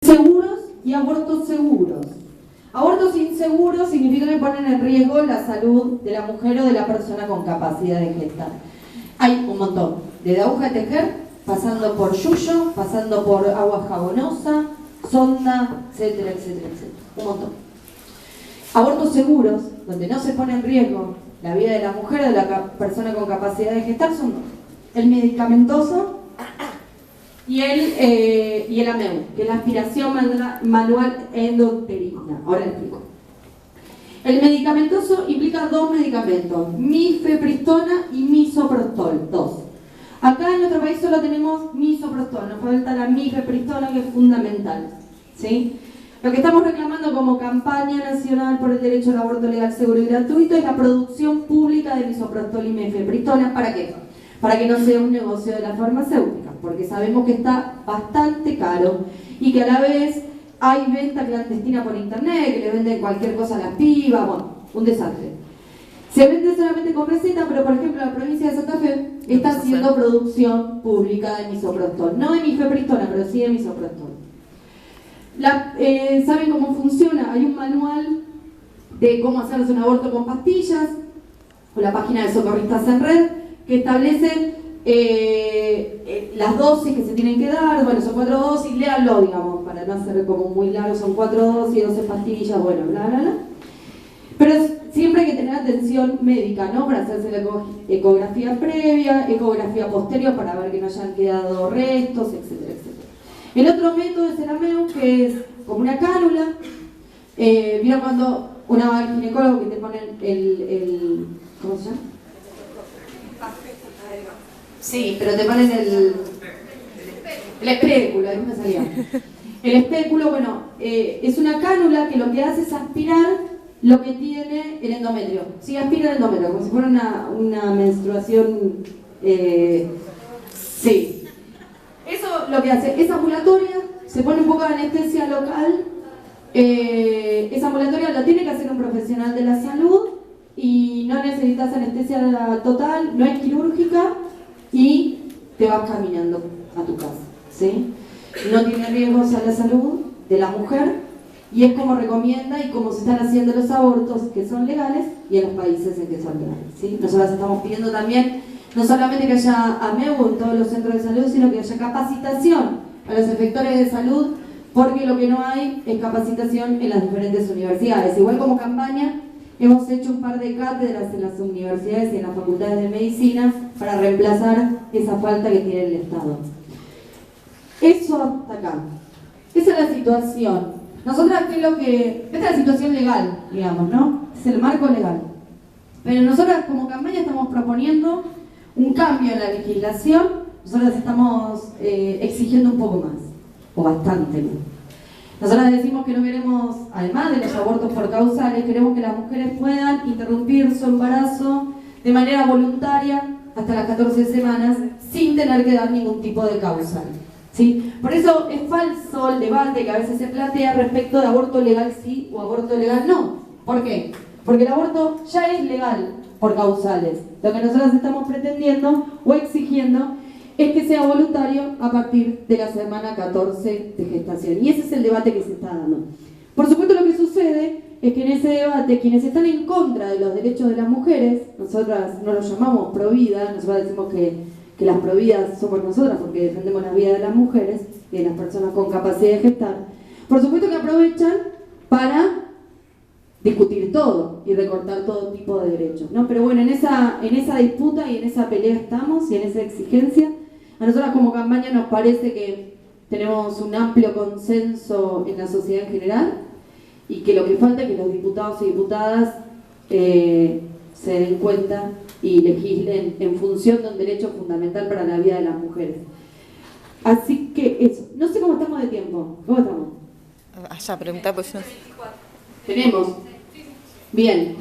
seguros y abortos seguros. Abortos inseguros significa que ponen en riesgo la salud de la mujer o de la persona con capacidad de gestar. Hay un montón, desde aguja de tejer, pasando por yuyo, pasando por agua jabonosa, sonda, etcétera, etcétera, etcétera. Un montón. Abortos seguros, donde no se pone en riesgo la vida de la mujer o de la persona con capacidad de gestar, son dos. El medicamentoso y el AMEU, que es la aspiración manual endouterina. Ahora explico. El medicamentoso implica dos medicamentos, mifepristona y misoprostol, dos. Acá en nuestro país solo tenemos misoprostol, nos falta la mifepristona, que es fundamental, ¿sí? Lo que estamos reclamando como campaña nacional por el derecho al aborto legal, seguro y gratuito es la producción pública de misoprostol y mifepristona. ¿Para qué? Para que no sea un negocio de las farmacéuticas, porque sabemos que está bastante caro y que a la vez hay venta clandestina por internet, que le venden cualquier cosa a las pibas, bueno, un desastre. Se vende solamente con receta, pero por ejemplo la provincia de Santa Fe está haciendo producción pública de misoprostol. No de mifepristona, pero sí de misoprostol. ¿Saben cómo funciona? Hay un manual de cómo hacerse un aborto con pastillas, o la página de Socorristas en Red, que establece las dosis que se tienen que dar. Bueno, son 4 dosis, léanlo, digamos, para no hacer como muy largo, son 4 dosis, 12 pastillas, bueno, bla, bla, bla. Pero siempre hay que tener atención médica, ¿no? Para hacerse la ecografía previa, ecografía posterior para ver que no hayan quedado restos, etcétera, etcétera. El otro método es el AMEU, que es como una cánula. ¿Vieron cuando una va al ginecólogo que te ponen ¿cómo se llama? Sí, pero te ponen el espéculo, ahí me salía. El espéculo, bueno, es una cánula que lo que hace es aspirar lo que tiene el endometrio. Sí, aspira el endometrio, como si fuera una menstruación. Sí. Eso lo que hace es ambulatoria, se pone un poco de anestesia local. Esa ambulatoria lo tiene que hacer un profesional de la salud y no necesitas anestesia total, no es quirúrgica y te vas caminando a tu casa, ¿sí? No tiene riesgos a la salud de la mujer y es como recomienda y como se están haciendo los abortos que son legales y en los países en que son legales, ¿sí? Nosotros estamos pidiendo también no solamente que haya AMEU en todos los centros de salud, sino que haya capacitación a los efectores de salud, porque lo que no hay es capacitación en las diferentes universidades. Igual como campaña, hemos hecho un par de cátedras en las universidades y en las facultades de medicina para reemplazar esa falta que tiene el Estado. Eso hasta acá. Esa es la situación. Nosotras, esta es la situación legal, digamos, ¿no? Es el marco legal. Pero nosotras como campaña estamos proponiendo un cambio en la legislación. Nosotras estamos exigiendo un poco más, o bastante más. Nosotras decimos que no queremos, además de los abortos por causales, queremos que las mujeres puedan interrumpir su embarazo de manera voluntaria hasta las 14 semanas sin tener que dar ningún tipo de causal, ¿sí? Por eso es falso el debate que a veces se plantea respecto de aborto legal sí o aborto legal no. ¿Por qué? Porque el aborto ya es legal por causales. Lo que nosotros estamos pretendiendo o exigiendo es que sea voluntario a partir de la semana 14 de gestación. Y ese es el debate que se está dando. Por supuesto, lo que sucede es que en ese debate, quienes están en contra de los derechos de las mujeres, nosotras no los llamamos provida, nosotras decimos que las providas somos nosotras porque defendemos la vida de las mujeres y de las personas con capacidad de gestar, por supuesto que aprovechan para discutir todo y recortar todo tipo de derechos, ¿no? Pero bueno, en esa disputa y en esa pelea estamos y en esa exigencia. A nosotras como campaña nos parece que tenemos un amplio consenso en la sociedad en general y que lo que falta es que los diputados y diputadas se den cuenta y legislen en función de un derecho fundamental para la vida de las mujeres. Así que eso. No sé cómo estamos de tiempo. ¿Cómo estamos? Allá, pregunta pues yo. Tenemos. Bien.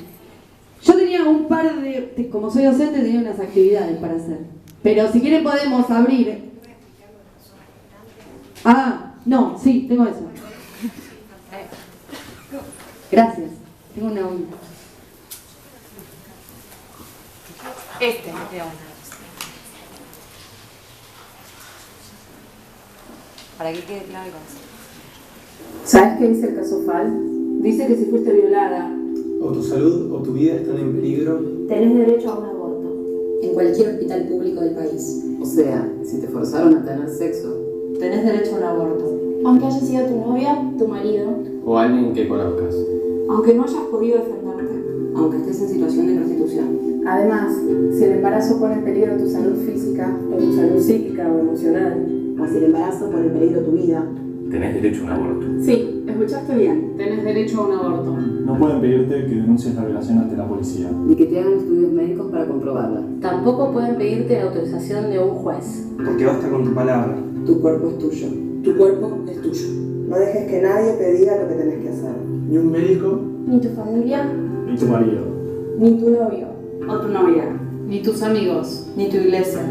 Yo tenía un par de, como soy docente, tenía unas actividades para hacer. Pero si quieren podemos abrir. Ah, no, sí, tengo eso. Gracias. Tengo una. Para que quede claro con eso. ¿Sabes qué dice el caso FAL? Dice que si fuiste violada o tu salud o tu vida están en peligro, tenés derecho a un aborto. En cualquier hospital público del país. O sea, si te forzaron a tener sexo, Tenés derecho a un aborto. Aunque haya sido tu novia, tu marido, o alguien que conozcas. Aunque no hayas podido defenderte. aunque estés en situación de prostitución. Además, si el embarazo pone en peligro tu salud física, o tu salud psíquica o emocional, o si el embarazo pone en peligro tu vida, Tenés derecho a un aborto. sí, escuchaste bien, tenés derecho a un aborto. No pueden pedirte que denuncies la violación ante la policía. Ni que te hagan estudios médicos para comprobarla. Tampoco pueden pedirte la autorización de un juez. porque basta con tu palabra. tu cuerpo es tuyo. Tu cuerpo es tuyo. No dejes que nadie te diga lo que tenés que hacer. Ni un médico, ni tu familia, Ni tu marido. ni tu novio. O tu novia, ni tus amigos, ni tu iglesia.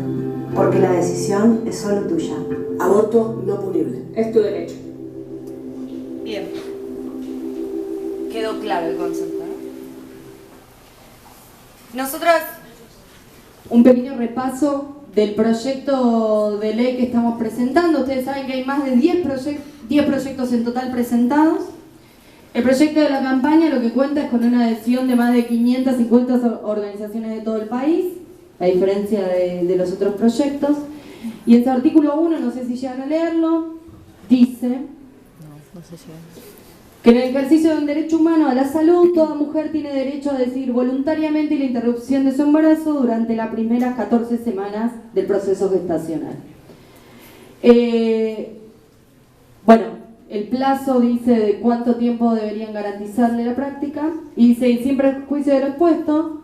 Porque la decisión es solo tuya. Aborto no punible. Es tu derecho. Bien. Quedó claro el concepto, ¿no? Nosotras, Un pequeño repaso del proyecto de ley que estamos presentando. Ustedes saben que hay más de 10 proyectos en total presentados. El proyecto de la campaña lo que cuenta es con una adhesión de más de 550 organizaciones de todo el país, a diferencia de los otros proyectos. Y en su artículo 1, no sé si llegan a leerlo, dice no sé si... que en el ejercicio de un derecho humano a la salud, toda mujer tiene derecho a decidir voluntariamente la interrupción de su embarazo durante las primeras 14 semanas del proceso gestacional. Bueno, el plazo dice de cuánto tiempo deberían garantizarle la práctica, y dice, sin perjuicio de lo expuesto,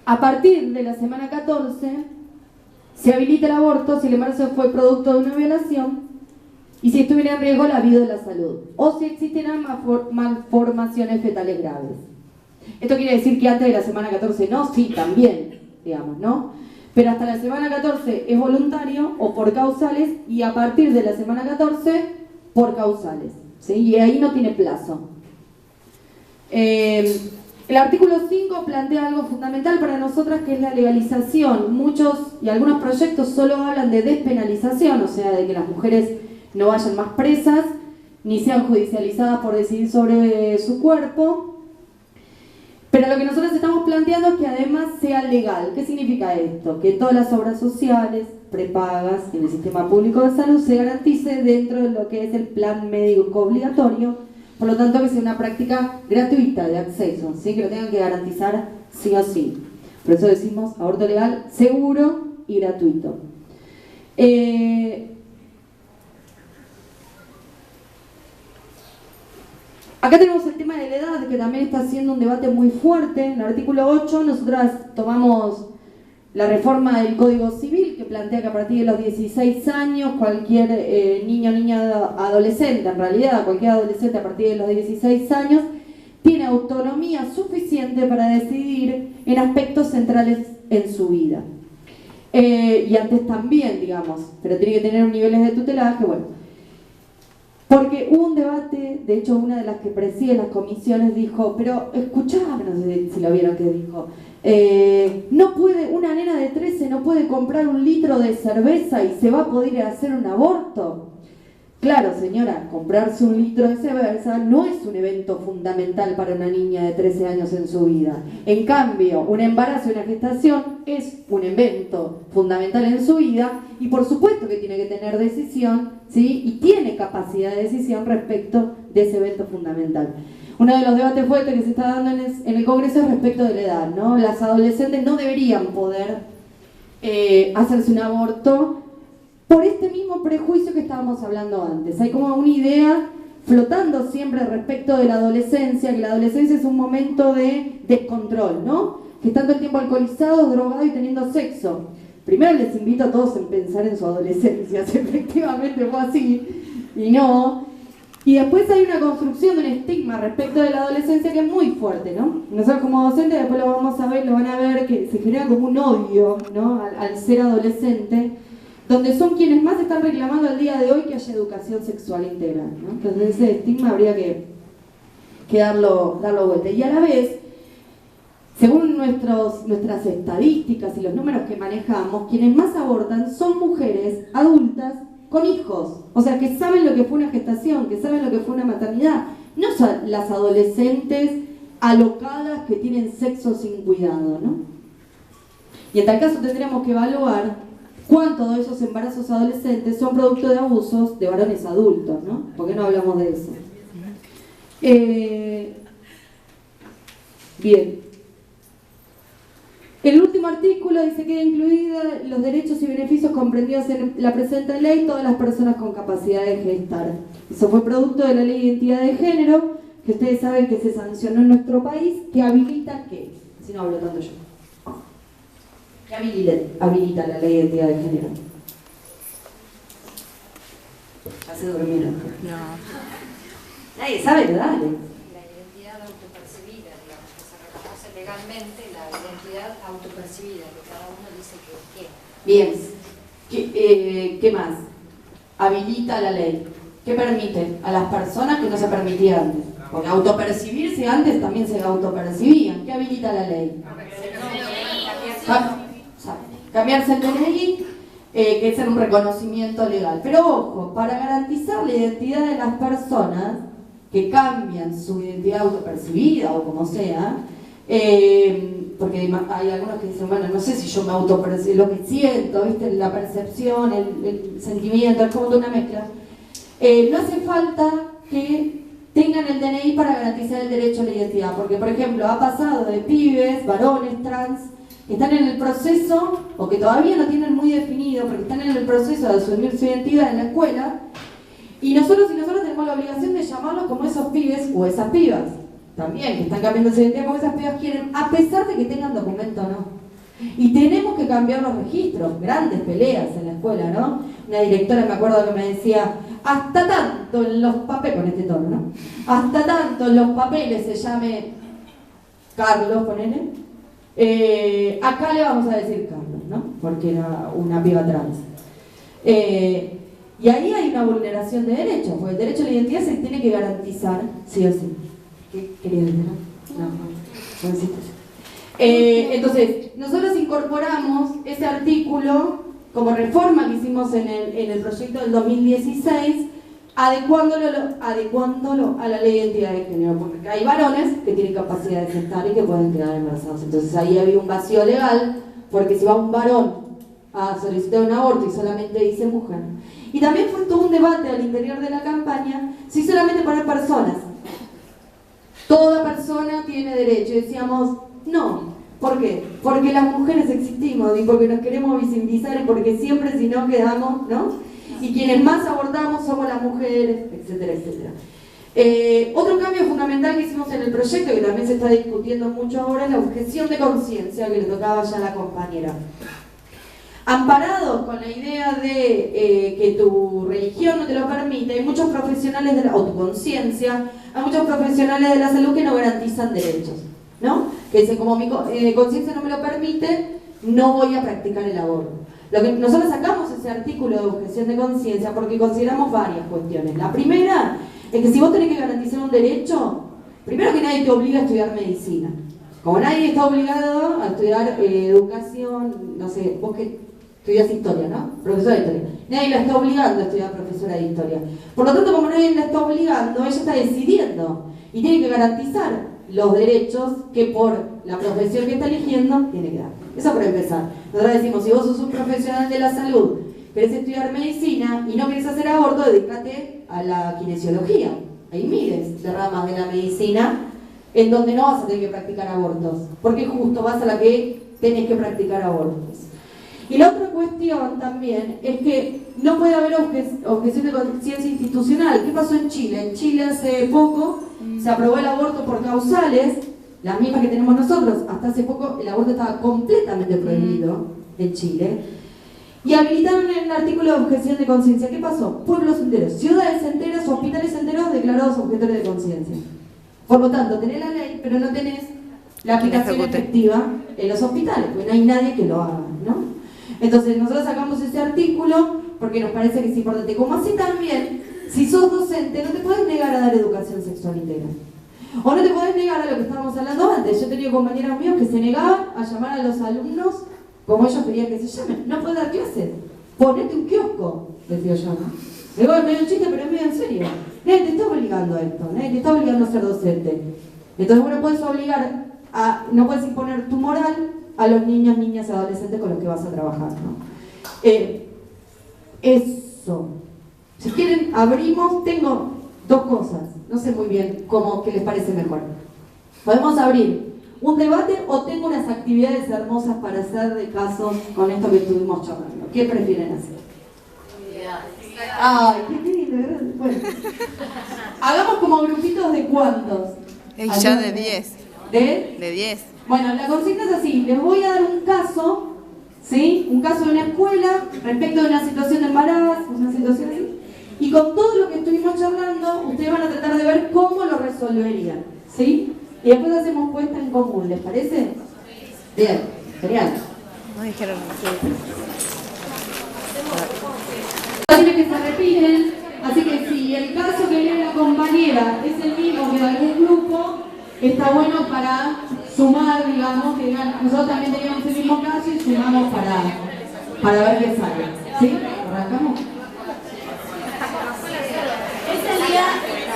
a partir de la semana 14 se habilita el aborto si el embarazo fue producto de una violación y si estuviera en riesgo la vida o la salud, o si existieran malformaciones fetales graves. Esto quiere decir que antes de la semana 14 no, sí, también, digamos, ¿no? Pero hasta la semana 14 es voluntario o por causales, y a partir de la semana 14 por causales, ¿sí? Y ahí no tiene plazo. El artículo 5 plantea algo fundamental para nosotras, que es la legalización. Muchos y algunos proyectos solo hablan de despenalización, o sea, de que las mujeres no vayan más presas, ni sean judicializadas por decidir sobre su cuerpo. Pero lo que nosotros estamos planteando es que además sea legal. ¿Qué significa esto? Que todas las obras sociales, prepagas en el sistema público de salud se garantice dentro de lo que es el plan médico obligatorio, por lo tanto que sea una práctica gratuita de acceso, ¿sí? Que lo tengan que garantizar sí o sí. Por eso decimos aborto legal, seguro y gratuito. Acá tenemos el tema de la edad, que también está siendo un debate muy fuerte. En el artículo 8 nosotras tomamos la reforma del Código Civil, que plantea que a partir de los 16 años cualquier niño o niña adolescente, en realidad cualquier adolescente a partir de los 16 años, tiene autonomía suficiente para decidir en aspectos centrales en su vida. Y antes también, digamos, pero tiene que tener niveles de tutelaje, bueno. Porque hubo un debate, de hecho una de las que preside las comisiones dijo, pero escuchá, no sé si lo vieron que dijo, no puede, una nena de 13 no puede comprar un litro de cerveza y se va a poder hacer un aborto. Claro, señora, comprarse un litro de cerveza no es un evento fundamental para una niña de 13 años en su vida. En cambio, un embarazo y una gestación es un evento fundamental en su vida, y por supuesto que tiene que tener decisión, ¿sí? Y tiene capacidad de decisión respecto de ese evento fundamental. Uno de los debates fuertes que se está dando en el Congreso es respecto de la edad, ¿no? Las adolescentes no deberían poder hacerse un aborto por este mismo prejuicio que estábamos hablando antes. Hay como una idea flotando siempre respecto de la adolescencia, que la adolescencia es un momento de descontrol, ¿no? Que están todo el tiempo alcoholizados, drogados y teniendo sexo. Primero les invito a todos a pensar en su adolescencia, si efectivamente fue así, y no. Y después hay una construcción de un estigma respecto de la adolescencia que es muy fuerte, ¿no? Nosotros como docentes después lo vamos a ver, lo van a ver, que se genera como un odio, ¿no? Al ser adolescente, donde son quienes más están reclamando al día de hoy que haya educación sexual integral, ¿no? Entonces ese estigma habría que darlo vuelta. Y a la vez, según nuestras estadísticas y los números que manejamos, quienes más abortan son mujeres adultas con hijos, o sea, que saben lo que fue una gestación, que saben lo que fue una maternidad, no son las adolescentes alocadas que tienen sexo sin cuidado, ¿no? Y en tal caso tendríamos que evaluar cuántos de esos embarazos adolescentes son producto de abusos de varones adultos, ¿no? ¿Por qué no hablamos de eso? Bien. El último artículo dice que incluida los derechos y beneficios comprendidos en la presente ley todas las personas con capacidad de gestar. Eso fue producto de la Ley de Identidad de Género, que ustedes saben que se sancionó en nuestro país, que habilita ¿qué? Si no hablo tanto yo. ¿Qué habilita la Ley de Identidad de Género? Ya se durmieron. No. Nadie sabe, dale. La identidad autopercibida, digamos, que se reconoce legalmente la identidad autopercibida, que cada uno dice que es. Bien. ¿Qué más? Habilita la ley. ¿Qué permite? A las personas que no se permitía antes. Porque autopercibirse antes también se autopercibían. ¿Qué habilita la ley? Cambiarse el DNI, que es un reconocimiento legal. Pero ojo, para garantizar la identidad de las personas que cambian su identidad autopercibida o como sea, porque hay algunos que dicen, bueno, no sé si yo me autopercibo, lo que siento, ¿viste? La percepción, el sentimiento, es como de una mezcla. No hace falta que tengan el DNI para garantizar el derecho a la identidad, porque por ejemplo ha pasado de pibes, varones, trans, que están en el proceso, o que todavía no tienen muy definido, porque están en el proceso de asumir su identidad en la escuela, y nosotros tenemos la obligación de llamarlos como esos pibes o esas pibas, también, que están cambiando su identidad como esas pibas quieren, a pesar de que tengan documento o no. Y tenemos que cambiar los registros, grandes peleas en la escuela, ¿no? Una directora me acuerdo que me decía, hasta tanto en los papeles, con este tono, ¿no? Hasta tanto en los papeles se llame Carlos, ponele, acá le vamos a decir Carlos, ¿no? Porque era una piba trans. Y ahí hay una vulneración de derechos, porque el derecho a la identidad se tiene que garantizar, sí o sí. ¿Qué querías decir? No necesito. Entonces, nosotros incorporamos ese artículo como reforma que hicimos en el proyecto del 2016, adecuándolo a la Ley de Identidad de Género, porque hay varones que tienen capacidad de gestar y que pueden quedar embarazados. Entonces ahí había un vacío legal, porque si va un varón a solicitar un aborto y solamente dice mujer. Y también fue todo un debate al interior de la campaña, si solamente poner personas. Toda persona tiene derecho. Y decíamos, no. ¿Por qué? Porque las mujeres existimos y porque nos queremos visibilizar y porque siempre si no quedamos, ¿no? Y quienes más abortamos somos las mujeres, etcétera, etcétera. Otro cambio fundamental que hicimos en el proyecto, que también se está discutiendo mucho ahora, es la objeción de conciencia, que le tocaba ya a la compañera. Amparados con la idea de que tu religión no te lo permite, hay muchos profesionales o tu conciencia, hay muchos profesionales de la salud que no garantizan derechos, ¿no? Que dicen, como mi conciencia no me lo permite, no voy a practicar el aborto. Nosotros sacamos ese artículo de objeción de conciencia porque consideramos varias cuestiones. La primera es que si vos tenés que garantizar un derecho, primero que nadie te obliga a estudiar medicina. Como nadie está obligado a estudiar educación, no sé, vos que estudias historia, ¿no? Profesora de historia. Nadie la está obligando a estudiar profesora de historia. Por lo tanto, como nadie la está obligando, ella está decidiendo y tiene que garantizar los derechos que por la profesión que está eligiendo tiene que dar. Eso por empezar. Nosotros decimos, si vos sos un profesional de la salud, querés estudiar medicina y no querés hacer aborto, dedícate a la kinesiología. Hay miles de ramas de la medicina en donde no vas a tener que practicar abortos, porque justo vas a la que tenés que practicar abortos. Y la otra cuestión también es que no puede haber objeción de conciencia institucional. ¿Qué pasó en Chile? En Chile hace poco se aprobó el aborto por causales, las mismas que tenemos nosotros. Hasta hace poco el aborto estaba completamente prohibido en Chile. Y habilitaron el artículo de objeción de conciencia. ¿Qué pasó? Pueblos enteros, ciudades enteras, hospitales enteros declarados objetores de conciencia. Por lo tanto, tenés la ley, pero no tenés la aplicación efectiva en los hospitales, porque no hay nadie que lo haga, ¿no? Entonces nosotros sacamos ese artículo porque nos parece que es importante. Como así también, si sos docente, no te podés negar a dar educación sexual integral. O no te podés negar a lo que estábamos hablando antes. Yo he tenido compañeros míos que se negaban a llamar a los alumnos como ellos querían que se llamen. No podés dar clases. ponete un kiosco, decía yo, ¿no? Digo, es medio un chiste, pero es medio en serio. Nadie te está obligando a esto, nadie te está obligando a ser docente. Entonces, bueno, puedes obligar no puedes imponer tu moral a los niños, niñas y adolescentes con los que vas a trabajar, ¿no? Eso. Si quieren, abrimos. Tengo dos cosas. No sé muy bien qué les parece mejor. Podemos abrir un debate o tengo unas actividades hermosas para hacer de casos con esto que estuvimos charlando. ¿Qué prefieren hacer? Ay, qué lindo, ¿verdad? Bueno. Hagamos como grupitos de cuántos. Ya de 10. ¿De 10. Bueno, la consigna es así. Les voy a dar un caso, ¿sí? Un caso de una escuela respecto de una situación de embarazo, una situación así. Y con todo lo que estuvimos charlando, ustedes van a tratar de ver cómo lo resolverían, ¿sí? Y después hacemos puesta en común, ¿les parece? Bien, genial. No dijeron Que se repiten, así que si el caso que lee la compañera es el mismo que de algún grupo, está bueno para sumar, digamos, que digan, nosotros también teníamos el mismo caso y sumamos para ver qué sale. ¿Sí? ¿Arrancamos?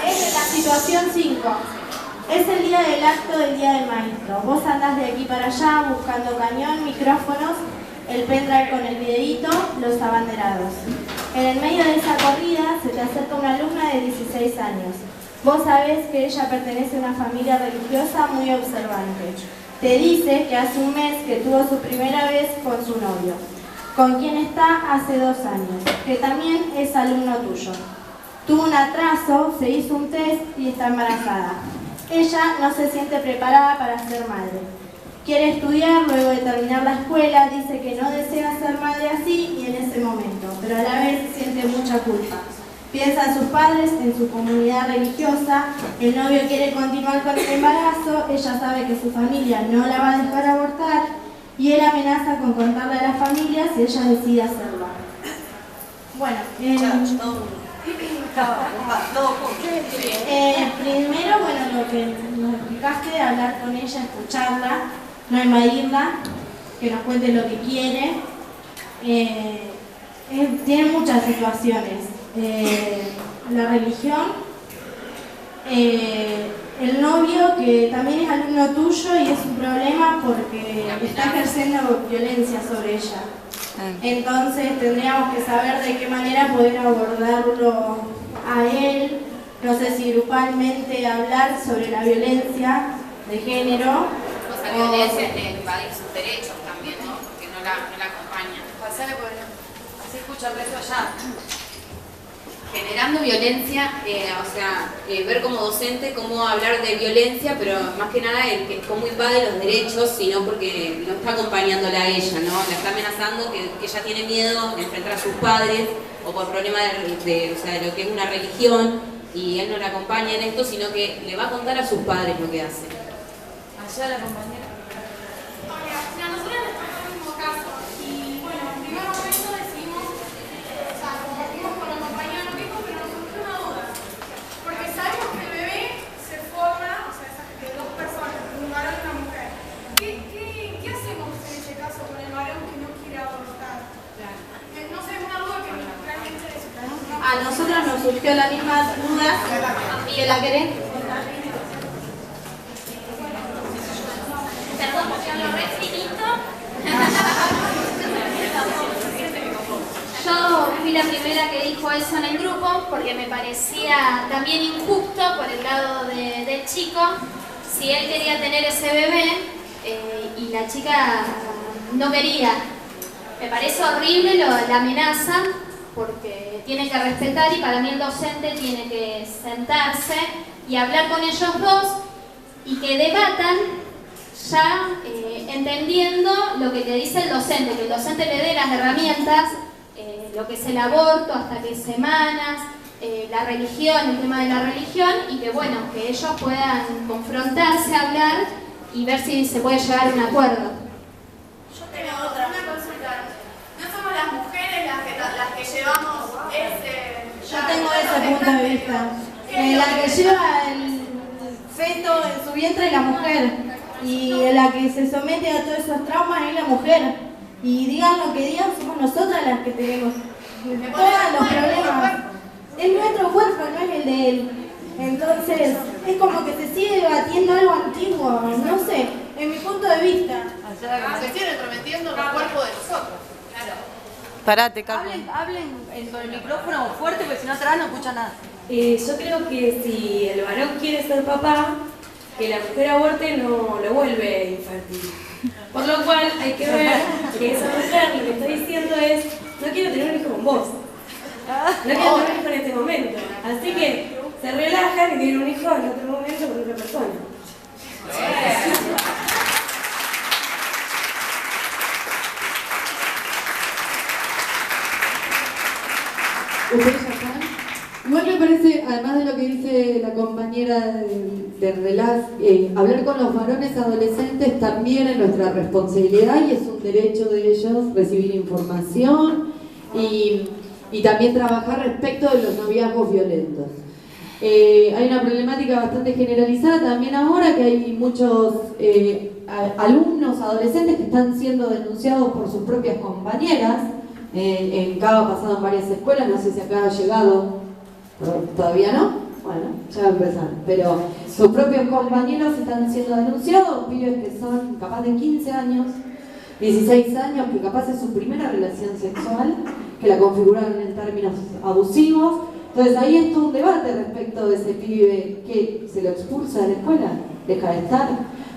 Es la situación 5. Es el día del acto del Día del Maestro. Vos andás de aquí para allá buscando cañón, micrófonos, el pendrive con el videíto, los abanderados. En el medio de esa corrida se te acerca una alumna de 16 años. Vos sabés que ella pertenece a una familia religiosa muy observante. Te dice que hace un mes que tuvo su primera vez con su novio, con quien está hace 2 años, que también es alumno tuyo. Tuvo un atraso, se hizo un test y está embarazada. Ella no se siente preparada para ser madre. Quiere estudiar luego de terminar la escuela, dice que no desea ser madre así y en ese momento, pero a la vez siente mucha culpa. Piensa en sus padres, en su comunidad religiosa, el novio quiere continuar con el embarazo, ella sabe que su familia no la va a dejar abortar y él amenaza con contarle a la familia si ella decide hacerlo. Bueno, primero, lo que nos explicaste, hablar con ella, escucharla, no invadirla, que nos cuente lo que quiere. Tiene muchas situaciones. La religión, el novio que también es alumno tuyo y es un problema porque está ejerciendo violencia sobre ella. Entonces tendríamos que saber de qué manera poder abordarlo a él, no sé si grupalmente hablar sobre la violencia de género. La violencia es de invadir sus derechos también, ¿no? Porque no la acompañan. Pasale por así escucha el resto allá. Generando violencia, ver como docente cómo hablar de violencia, pero más que nada cómo invade los derechos, sino porque no está acompañándola a ella, ¿no? La está amenazando que ella tiene miedo de enfrentar a sus padres o por problemas de lo que es una religión y él no la acompaña en esto, sino que le va a contar a sus padres lo que hace. Allá la compañera. Nosotros estamos en el mismo caso y bueno, en primer momento decidimos, compartimos con la compañía lo mismo, pero nos surgió una duda. Porque sabemos que el bebé se forma, de 2 personas, un varón y una mujer. ¿Qué hacemos en ese caso con el varón que no quiere abortar? No sé, es una duda que realmente es. A nosotros nos surgió la misma duda que la querés. Perdón, porque hablo re finito. Yo fui la primera que dijo eso en el grupo porque me parecía también injusto por el lado del chico. Si él quería tener ese bebé y la chica no quería, me parece horrible la amenaza porque tiene que respetar y para mí el docente tiene que sentarse y hablar con ellos dos y que debatan ya entendiendo lo que te dice el docente, que el docente le dé las herramientas, lo que es el aborto, hasta qué semanas, la religión, el tema de la religión, y que bueno, que ellos puedan confrontarse, hablar y ver si se puede llegar a un acuerdo. Yo tengo una consulta. ¿No somos las mujeres las que llevamos ese... Yo tengo ese punto de vista. La que lleva el feto en su vientre es la mujer. Y la que se somete a todos esos traumas es la mujer. y digan lo que digan, somos nosotras las que tenemos todos los problemas. Es nuestro cuerpo, no es el de él. Entonces, es como que se sigue debatiendo algo antiguo, no sé, en mi punto de vista. Se siguen entrometiendo en el cuerpo de nosotros. Claro. Parate, Carlos. Hablen con el micrófono fuerte, porque si no atrás no escucha nada. Yo creo que si el varón quiere ser papá, que la mujer aborte no lo vuelve infértil. Por lo cual hay que ver que esa mujer lo que está diciendo es: no quiero tener un hijo con vos. No quiero tener un hijo en este momento. Así que se relajan y tienen un hijo en otro momento con otra persona. ¿Ustedes ya están? Igual me parece, además de lo que dice la compañera de Relaz, hablar con los varones adolescentes también es nuestra responsabilidad y es un derecho de ellos recibir información y también trabajar respecto de los noviazgos violentos. Hay una problemática bastante generalizada también ahora, que hay muchos alumnos adolescentes que están siendo denunciados por sus propias compañeras. En Cabo ha pasado en varias escuelas, no sé si acá ha llegado, todavía no, bueno, ya va a empezar, pero sus propios compañeros están siendo denunciados, pibes que son capaz de 15 años, 16 años, que capaz es su primera relación sexual, que la configuraron en términos abusivos. Entonces ahí es todo un debate respecto de ese pibe que se lo expulsa de la escuela, deja de estar.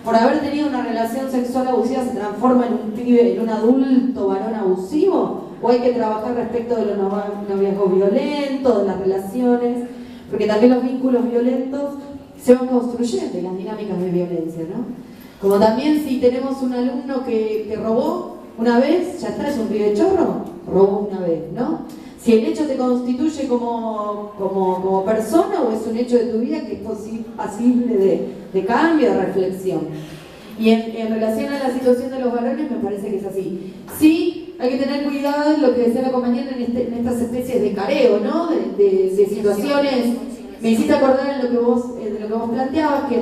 Por haber tenido una relación sexual abusiva, ¿se transforma en un pibe, en un adulto varón abusivo? ¿O hay que trabajar respecto de los noviazgos violentos, de las relaciones? Porque también los vínculos violentos se van construyendo y las dinámicas de violencia, ¿no? Como también si tenemos un alumno que robó una vez, ya está, es un pibe chorro, robó una vez, ¿no? Si el hecho te constituye como persona o es un hecho de tu vida que es pasible de cambio, de reflexión. Y en relación a la situación de los varones me parece que es así. Sí, hay que tener cuidado en lo que decía la compañera en estas especies de careo, ¿no? De situaciones. Me hiciste acordar de lo que vos planteabas, que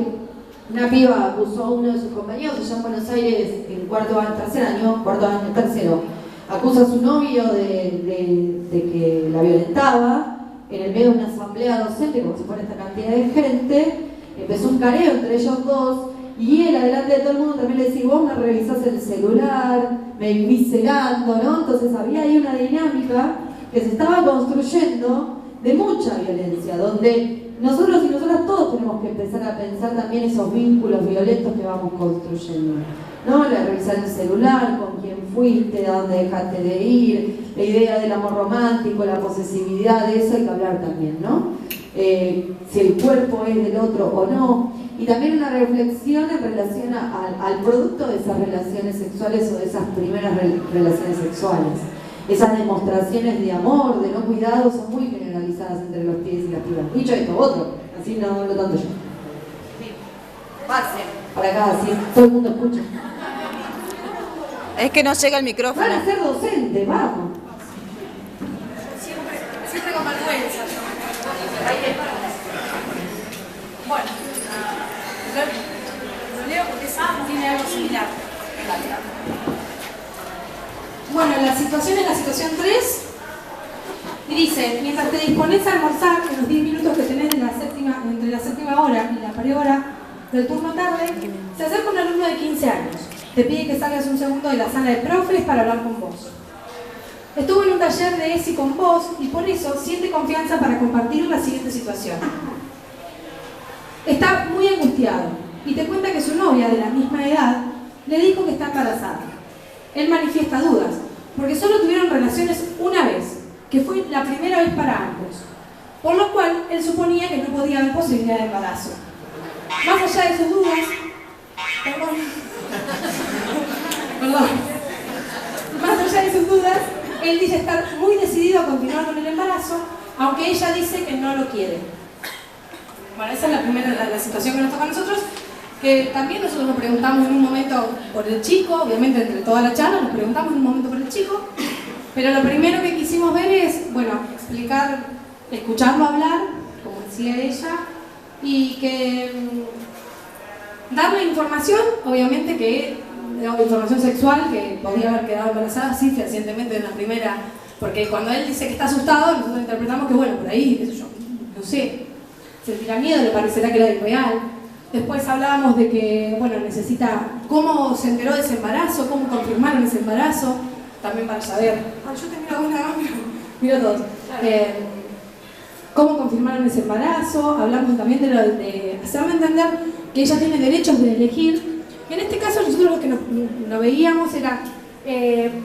una piba acusó a uno de sus compañeros allá en Buenos Aires en tercero. Acusa a su novio de que la violentaba en el medio de una asamblea docente, como si fuera esta cantidad de gente. Empezó un careo entre ellos dos y él, adelante de todo el mundo, también le decía: vos me revisás el celular, me vivís celando, ¿no? Entonces había ahí una dinámica que se estaba construyendo de mucha violencia, donde nosotros y nosotras todos tenemos que empezar a pensar también esos vínculos violentos que vamos construyendo, ¿no? Revisar el celular, con quién fuiste, a dónde dejaste de ir, la idea del amor romántico, la posesividad, de eso hay que hablar también, ¿no? Si el cuerpo es del otro o no. Y también una reflexión en relación al producto de esas relaciones sexuales o de esas primeras relaciones sexuales. Esas demostraciones de amor, de no cuidado, son muy generalizadas entre los pibes y las pibas. Dicho esto, otro, así no hablo tanto yo. Pase. Para acá, así todo el mundo escucha. Es que no llega el micrófono. Van a ser docentes, vamos. Siempre con vergüenza. Bueno, lo leo porque tiene algo similar. Bueno, la situación es la situación 3. Y dice: mientras te dispones a almorzar en los 10 minutos que tenés entre la séptima hora y la prehora del turno tarde, se acerca un alumno de 15 años. Te pide que salgas un segundo de la sala de profes para hablar con vos. Estuvo en un taller de ESI con vos y por eso siente confianza para compartir la siguiente situación. Está muy angustiado y te cuenta que su novia de la misma edad le dijo que está embarazada. Él manifiesta dudas, porque solo tuvieron relaciones una vez, que fue la primera vez para ambos, por lo cual él suponía que no podía haber posibilidad de embarazo. Más allá de sus dudas, más allá de sus dudas, él dice estar muy decidido a continuar con el embarazo, aunque ella dice que no lo quiere. Bueno, esa es la primera la situación que nos toca a nosotros, que también nosotros nos preguntamos en un momento por el chico, obviamente entre toda la charla nos preguntamos en un momento por el chico, pero lo primero que quisimos ver es, bueno, escucharlo hablar, como decía ella, y que darle información, obviamente que información sexual, que podía haber quedado embarazada, sí, fehacientemente en la primera, porque cuando él dice que está asustado, nosotros interpretamos que bueno, por ahí, qué sé yo, no sé, sentirá miedo, le parecerá que era irreal. Después hablábamos de que, bueno, necesita cómo se enteró de ese embarazo, cómo confirmaron ese embarazo, también para saber. Yo te miro una más, miro todos. Cómo confirmaron ese embarazo, hablamos también de hacerme entender que ella tiene derechos de elegir. En este caso nosotros lo que nos veíamos era,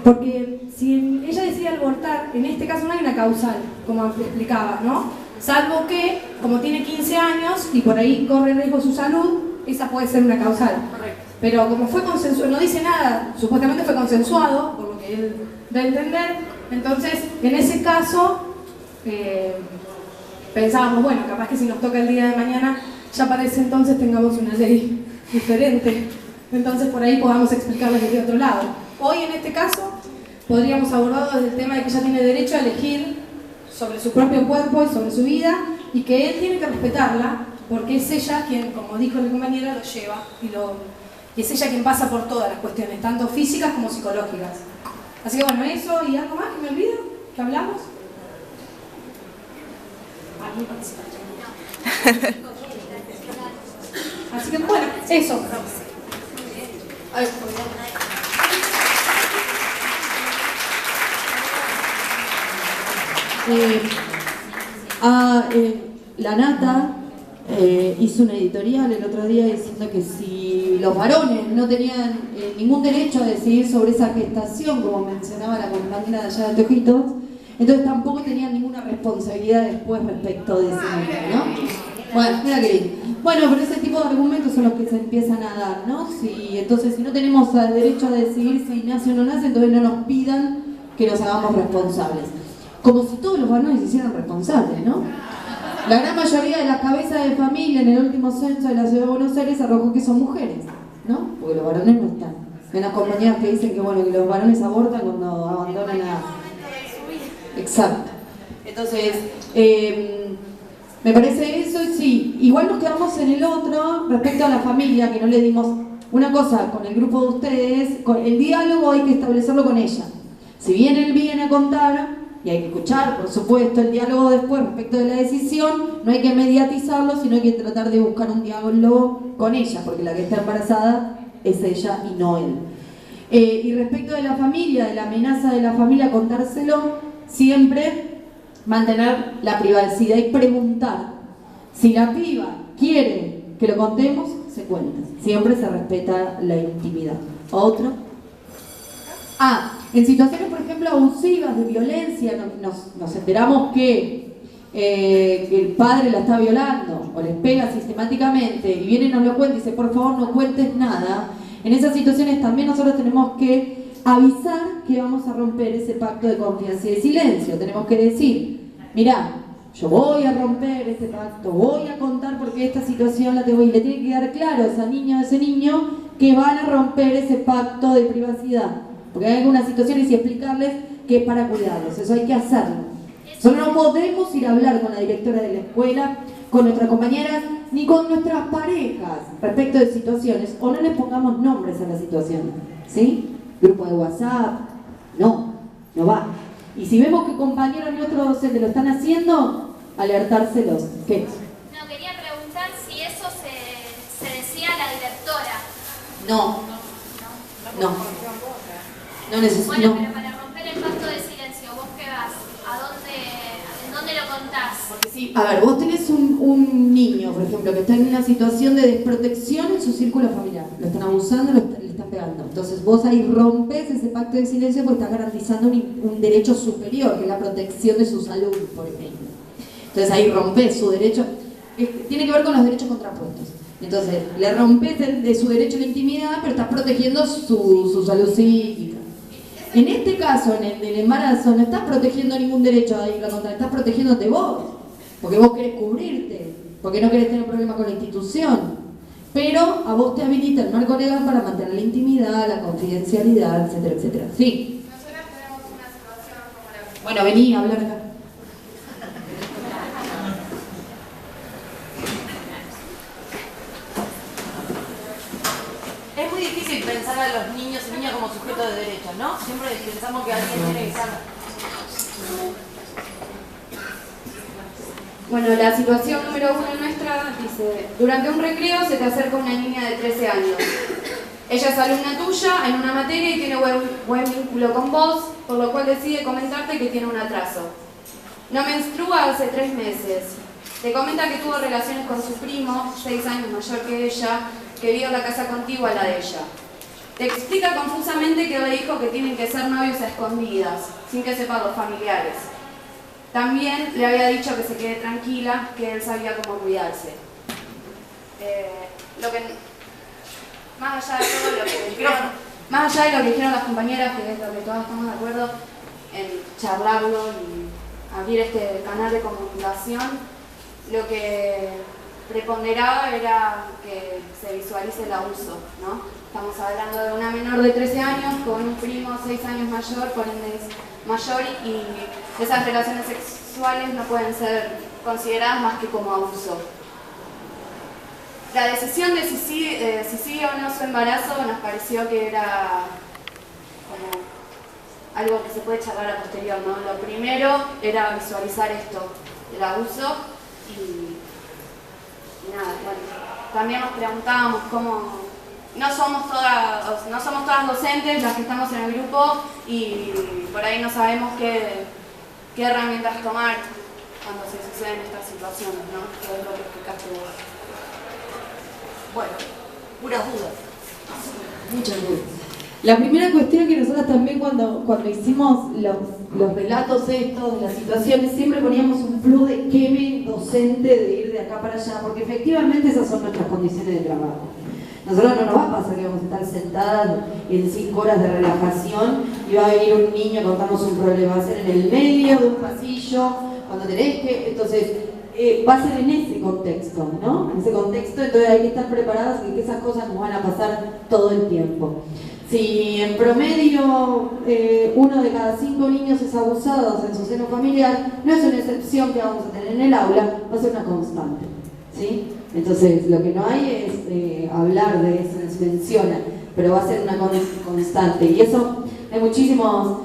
porque si ella decide abortar, en este caso no hay una causal, como explicaba, ¿no? Salvo que, como tiene 15 años y por ahí corre riesgo su salud, esa puede ser una causal. Correcto. Pero como fue consensuado, no dice nada, supuestamente fue consensuado, por lo que él da a entender, entonces en ese caso pensábamos, bueno, capaz que si nos toca el día de mañana, ya para ese entonces tengamos una ley diferente, entonces por ahí podamos explicarles desde otro lado. Hoy en este caso podríamos abordar desde el tema de que ella tiene derecho a elegir sobre su propio cuerpo y sobre su vida, y que él tiene que respetarla, porque es ella quien, como dijo la compañera, lo lleva, y es ella quien pasa por todas las cuestiones, tanto físicas como psicológicas. Así que bueno, eso y algo más que me olvido, que hablamos. Así que bueno, eso. A ver, la Nata hizo una editorial el otro día diciendo que si los varones no tenían ningún derecho a decidir sobre esa gestación, como mencionaba la compañera de allá de Tojitos, entonces tampoco tenían ninguna responsabilidad después respecto de ese niño, ¿no? Bueno, mira qué lindo. Bueno, pero ese tipo de argumentos son los que se empiezan a dar, ¿no? Entonces, si no tenemos el derecho a decidir si nace o no nace, entonces no nos pidan que nos hagamos responsables. Como si todos los varones se hicieran responsables, ¿no? La gran mayoría de las cabezas de familia en el último censo de la Ciudad de Buenos Aires arrojó que son mujeres, ¿no? Porque los varones no están. Hay unas compañeras que dicen que, bueno, que los varones abortan cuando abandonan a... Exacto. Entonces, me parece eso, y sí. Igual nos quedamos en el otro respecto a la familia, que no le dimos una cosa con el grupo de ustedes. Con el diálogo hay que establecerlo con ella. Si bien él viene a contar, y hay que escuchar, por supuesto, el diálogo después respecto de la decisión, no hay que mediatizarlo, sino hay que tratar de buscar un diálogo con ella, porque la que está embarazada es ella y no él. Y respecto de la familia, de la amenaza de la familia, contárselo, siempre mantener la privacidad y preguntar. Si la piba quiere que lo contemos, se cuenta. Siempre se respeta la intimidad. ¿Otro? En situaciones, por ejemplo, abusivas, de violencia, nos enteramos que el padre la está violando o les pega sistemáticamente y viene y nos lo cuenta y dice, por favor no cuentes nada. En esas situaciones también nosotros tenemos que avisar que vamos a romper ese pacto de confianza y de silencio. Tenemos que decir, mirá, yo voy a romper este pacto, voy a contar porque esta situación la tengo, y le tiene que quedar claro a esa niña o a ese niño que van a romper ese pacto de privacidad. Porque hay algunas situaciones y explicarles que es para cuidarlos, eso hay que hacerlo. Nosotros no podemos ir a hablar con la directora de la escuela, con nuestras compañeras, ni con nuestras parejas respecto de situaciones, o no les pongamos nombres a las situaciones, ¿sí? Grupo de WhatsApp, no va. Y si vemos que compañeros nuestros docentes lo están haciendo, alertárselos. ¿Qué? No, quería preguntar si eso se decía a la directora. No necesito. Bueno, pero para romper el pacto de silencio, ¿vos qué vas? ¿En dónde lo contás? Porque sí, a ver, vos tenés un niño, por ejemplo, que está en una situación de desprotección en su círculo familiar. Lo están abusando, le están pegando. Entonces vos ahí rompes ese pacto de silencio porque estás garantizando un derecho superior, que es la protección de su salud, por ejemplo. Entonces ahí rompes su derecho. Tiene que ver con los derechos contrapuestos. Entonces, le rompes de su derecho a la intimidad, pero estás protegiendo su salud psíquica. En este caso, en el del embarazo, no estás protegiendo ningún derecho a ir a contra, estás protegiéndote vos, porque vos querés cubrirte, porque no querés tener problema con la institución. Pero a vos te habilita el marco legal para mantener la intimidad, la confidencialidad, etcétera, etcétera. Sí. Nosotros tenemos una situación como la que... Bueno, vení a hablar acá. Es muy difícil pensar a los niños pensamos que alguien tiene que estar. Bueno, la situación número 1 nuestra dice: durante un recreo se te acerca una niña de 13 años. Ella es alumna tuya en una materia y tiene buen vínculo con vos, por lo cual decide comentarte que tiene un atraso. No menstrua hace 3 meses. Te comenta que tuvo relaciones con su primo, 6 años mayor que ella, que vive en la casa contigua a la de ella. Te explica confusamente que le dijo que tienen que ser novios a escondidas, sin que sepan los familiares. También le había dicho que se quede tranquila, que él sabía cómo cuidarse. Más allá de todo lo que dijeron, más allá de lo que dijeron las compañeras, que es lo que todas estamos de acuerdo en charlarlo y abrir este canal de comunicación, lo que preponderaba era que se visualice el abuso, ¿no? Estamos hablando de una menor de 13 años con un primo 6 años mayor, por ende es mayor, y esas relaciones sexuales no pueden ser consideradas más que como abuso. La decisión de si sigue o no su embarazo nos pareció que era como algo que se puede charlar a posterior, ¿no? Lo primero era visualizar esto, el abuso, y nada, bueno, también nos preguntábamos cómo. No somos todas docentes las que estamos en el grupo y por ahí no sabemos qué herramientas tomar cuando se suceden estas situaciones, ¿no? Que es lo que explicaste vos. Bueno, puras dudas. Muchas dudas. La primera cuestión que nosotros también cuando hicimos los relatos estos de las situaciones, siempre poníamos un plus de queme docente de ir de acá para allá, porque efectivamente esas son nuestras condiciones de trabajo. Nosotros no nos va a pasar que vamos a estar sentadas en 5 horas de relajación y va a venir un niño, contamos un problema, va a ser en el medio de un pasillo, cuando tenés que, entonces va a ser en ese contexto, ¿no? En ese contexto, entonces hay que estar preparadas y que esas cosas nos van a pasar todo el tiempo. Si en promedio 1 de cada 5 niños es abusado en su seno familiar, no es una excepción que vamos a tener en el aula, va a ser una constante, ¿sí? Entonces, lo que no hay es hablar de eso, se menciona, pero va a ser una constante. Y eso, hay muchísimos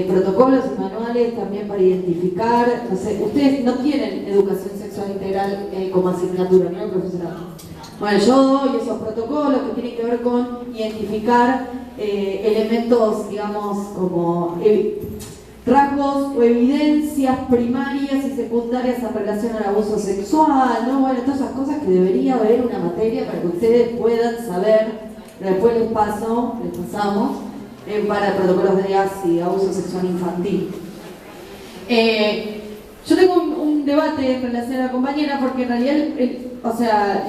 protocolos y manuales también para identificar. No sé, ustedes no tienen educación sexual integral como asignatura, ¿no, profesorado? Bueno, yo doy esos protocolos que tienen que ver con identificar elementos, digamos, como rasgos o evidencias primarias y secundarias en relación al abuso sexual, ¿no? Bueno, todas esas cosas que debería haber una materia para que ustedes puedan saber. Después les pasamos para protocolos de ASI, y abuso sexual infantil. Yo tengo un debate en relación a la compañera, porque en realidad,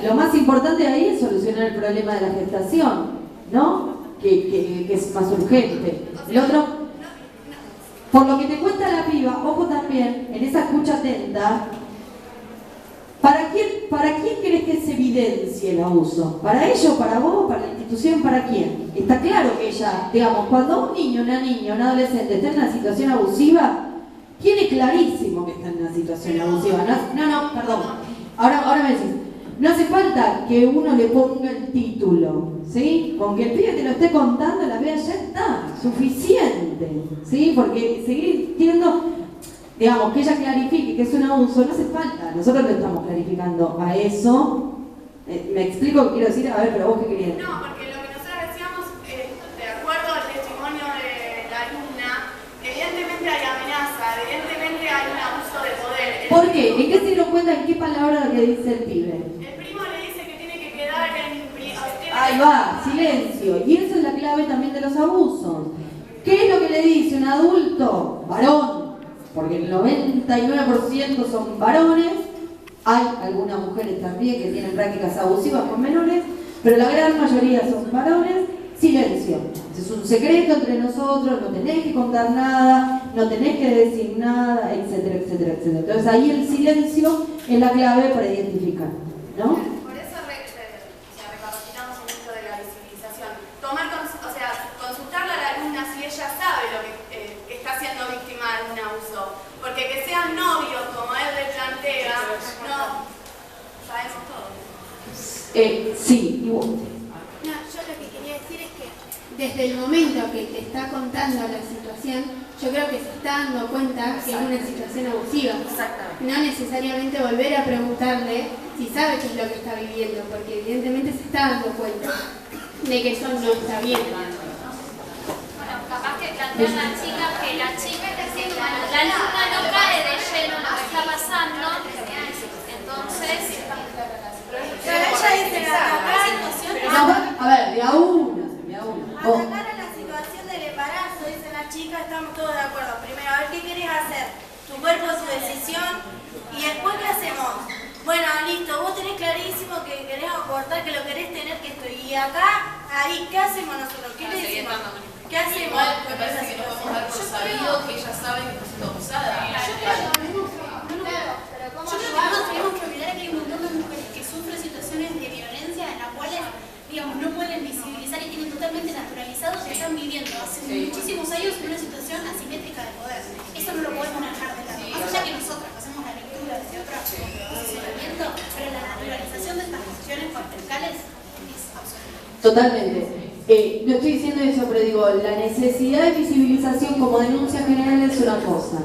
lo más importante ahí es solucionar el problema de la gestación, ¿no? Que es más urgente. El otro, por lo que te cuenta la piba, ojo también, en esa escucha atenta, ¿para quién crees que se evidencie el abuso? ¿Para ellos, para vos, para la institución, para quién? Está claro que ella, digamos, cuando un niño, una niña, un adolescente está en una situación abusiva, tiene clarísimo que está en una situación abusiva. No, perdón. Ahora me decís, no hace falta que uno le ponga el título, ¿sí? Con que el pibe te lo esté contando, la vida ya está, suficiente, ¿sí? Porque seguir diciendo, digamos, que ella clarifique que es un abuso, no hace falta. Nosotros le estamos clarificando a eso. ¿Me explico qué quiero decir? A ver, pero vos qué querías. No, porque lo que nosotros decíamos, de acuerdo al testimonio de la alumna, evidentemente hay amenaza, evidentemente hay un abuso de poder. ¿Por qué? ¿En qué se dieron cuenta? ¿En qué palabra le dice el pibe? El primo le dice que tiene que quedar en... Ahí va, silencio. Y esa es la clave también de los abusos. ¿Qué es lo que le dice un adulto? Varón. Porque el 99% son varones. Hay algunas mujeres también que tienen prácticas abusivas con menores, pero la gran mayoría son varones. Silencio. Es un secreto entre nosotros, no tenés que contar nada, no tenés que decir nada, etcétera, etcétera, etcétera. Entonces ahí el silencio es la clave para identificar, ¿no? Por eso recapacitamos en esto de la visibilización. Consultarle a la alumna si ella sabe lo que está siendo víctima de un abuso. Porque que sean novios, como él le plantea, no sabemos todo. Sí, y vos. No, yo lo que quería decir es que desde el momento que te está contando la situación, yo creo que se está dando cuenta que es una situación abusiva. No necesariamente volver a preguntarle si sabe qué es lo que está viviendo, porque evidentemente se está dando cuenta de que eso no está bien. Bueno, capaz que plantear a la chica que la alumna no cae de lleno en lo que está pasando, entonces... Pero ella dice A ver, de a una. Atacar a la situación del embarazo, dice la chica, estamos todos de acuerdo. Primero, a ver qué querés hacer. Tu cuerpo, tu decisión. Y después, ¿qué hacemos? Bueno, listo, vos tenés clarísimo que querés abortar, que lo querés tener, que esto. Y acá, ahí, ¿qué hacemos nosotros? ¿Qué le decimos? ¿Qué hacemos? Igual me parece que no podemos dar por sabido que ella sabe que está siendo abusada. Yo creo que no tenemos que olvidar que hay un montón de mujeres que sufren situaciones de violencia en las cuales, digamos, no pueden visibilizar y tienen totalmente naturalizado que están viviendo hace muchísimos años en una situación asimétrica de poder. Eso no lo podemos dejar de lado. Más allá que nosotros hacemos la lectura desde otro posicionamiento, pero la naturalización de estas cuestiones patriarcales es absoluta. Totalmente. No estoy diciendo eso, pero digo, la necesidad de visibilización como denuncia general es una cosa.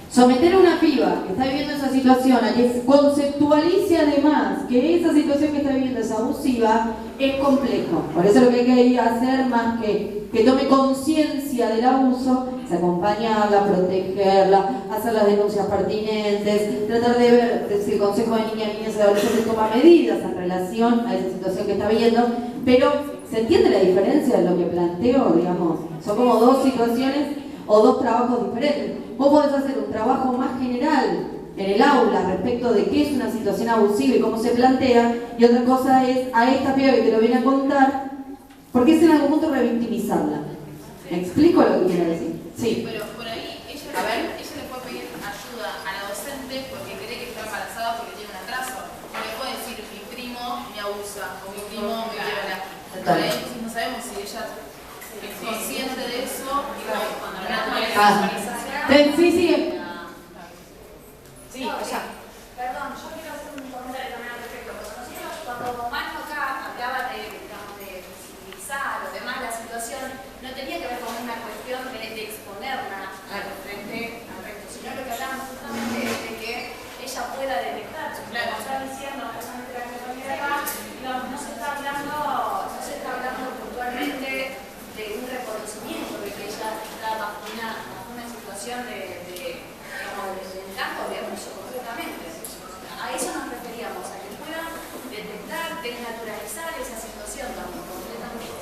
Someter a una piba que está viviendo esa situación a que conceptualice además que esa situación que está viviendo es abusiva, es complejo. Por eso lo que hay que hacer, más que tome conciencia del abuso, es acompañarla, protegerla, hacer las denuncias pertinentes, tratar de ver si el Consejo de Niñas, Niñas y Adolescentes toma medidas en relación a esa situación que está viviendo, pero ¿se entiende la diferencia de lo que planteo? Digamos, son como dos situaciones o dos trabajos diferentes. Vos podés hacer un trabajo más general en el aula respecto de qué es una situación abusiva y cómo se plantea, y otra cosa es a esta piba que te lo viene a contar, porque es en algún punto revictimizarla. ¿Me explico lo que quiero decir? Sí. Pero por ahí ella le puede pedir ayuda a la docente porque cree que está embarazada porque tiene un atraso. O le puede decir, mi primo me abusa o mi primo me viola. Por ahí no sabemos si ella es consciente de eso y cuando hablamos de la sexualización. Sí. Sí, ya. Perdón, yo quiero hacer un comentario también al respecto. Cuando Manu acá hablaba de visibilizar o demás la situación, no tenía que ver con una cuestión de exponerla frente al resto, sino lo que hablábamos justamente es de que ella pueda detectar. Como estaba diciendo, justamente la compañera acá, no se está hablando puntualmente de un reconocimiento de que ella está bajo una situación de campo de abuso completamente. A eso nos referíamos, a que puedan detectar, desnaturalizar esa situación también completamente.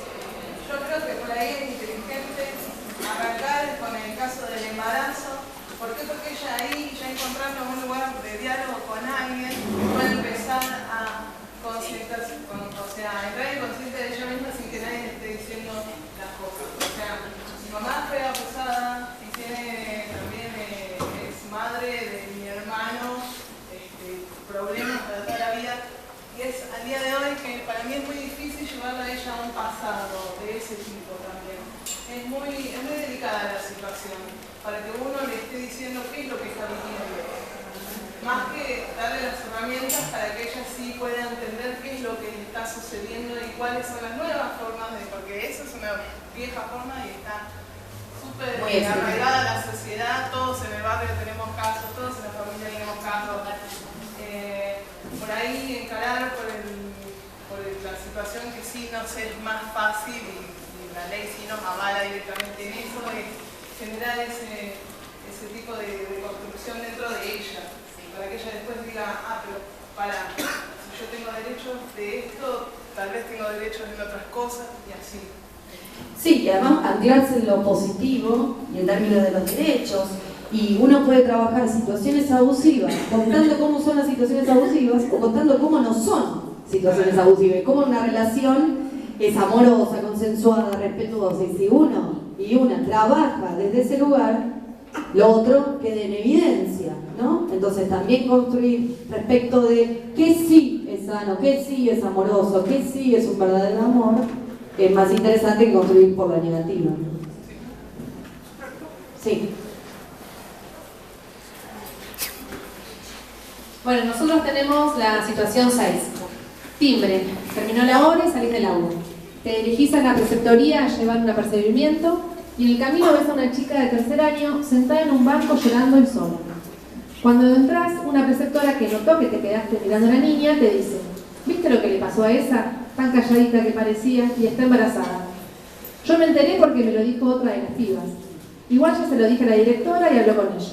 Yo creo que por ahí es inteligente arrancar con el caso del embarazo. ¿Por qué? Porque ella ahí, ya encontrando un lugar de diálogo con alguien, puede empezar a entrar en conciencia de ella misma sin que nadie le esté diciendo las cosas. O sea, mi mamá fue abusada y tiene también, es madre de mi hermano, problemas para toda la vida. Y es al día de hoy que para mí es muy difícil llevarla a ella a un pasado de ese tipo también. Es muy delicada la situación, para que uno le esté diciendo qué es lo que está viviendo. Más que darle las herramientas para que ella sí pueda entender qué es lo que le está sucediendo y cuáles son las nuevas formas porque eso es una vieja forma y está súper arraigada a la sociedad. Todos en el barrio tenemos casos, todos en la familia tenemos casos. Por ahí encarar por la situación que sí nos es más fácil y la ley sí nos avala directamente en eso, es generar ese tipo de construcción dentro de ella, para que ella después diga, pero si yo tengo derechos de esto, tal vez tengo derechos en otras cosas y así. Sí, y además plantearse en lo positivo y en términos de los derechos. Y uno puede trabajar situaciones abusivas, contando cómo son las situaciones abusivas o contando cómo no son situaciones abusivas. Y cómo una relación es amorosa, consensuada, respetuosa. Y si uno y una trabaja desde ese lugar, lo otro queda en evidencia, ¿no? Entonces también construir respecto de qué sí es sano, qué sí es amoroso, qué sí es un verdadero amor, es más interesante que construir por la negativa. Sí. Bueno, nosotros tenemos la situación 6. Timbre. Terminó la hora y salís del aula. Te dirigís a la preceptoría a llevar un apercibimiento y en el camino ves a una chica de tercer año sentada en un banco llorando y sola. Cuando entras, una preceptora que notó que te quedaste mirando a la niña te dice: ¿viste lo que le pasó a esa? Tan calladita que parecía y está embarazada. Yo me enteré porque me lo dijo otra de las pibas. Igual ya se lo dije a la directora y habló con ella.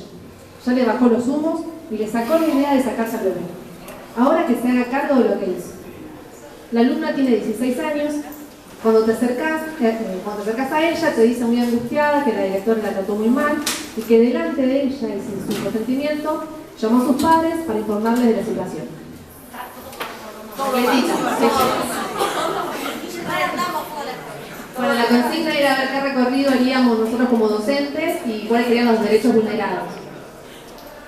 Ya le bajó los humos y le sacó la idea de sacarse al bebé. Ahora que se haga cargo de lo que hizo. La alumna tiene 16 años. Cuando te acercas a ella, te dice muy angustiada que la directora la trató muy mal y que delante de ella y sin su consentimiento llamó a sus padres para informarles de la situación. Bueno, la consigna era ver qué recorrido haríamos nosotros como docentes y cuáles serían los derechos vulnerados.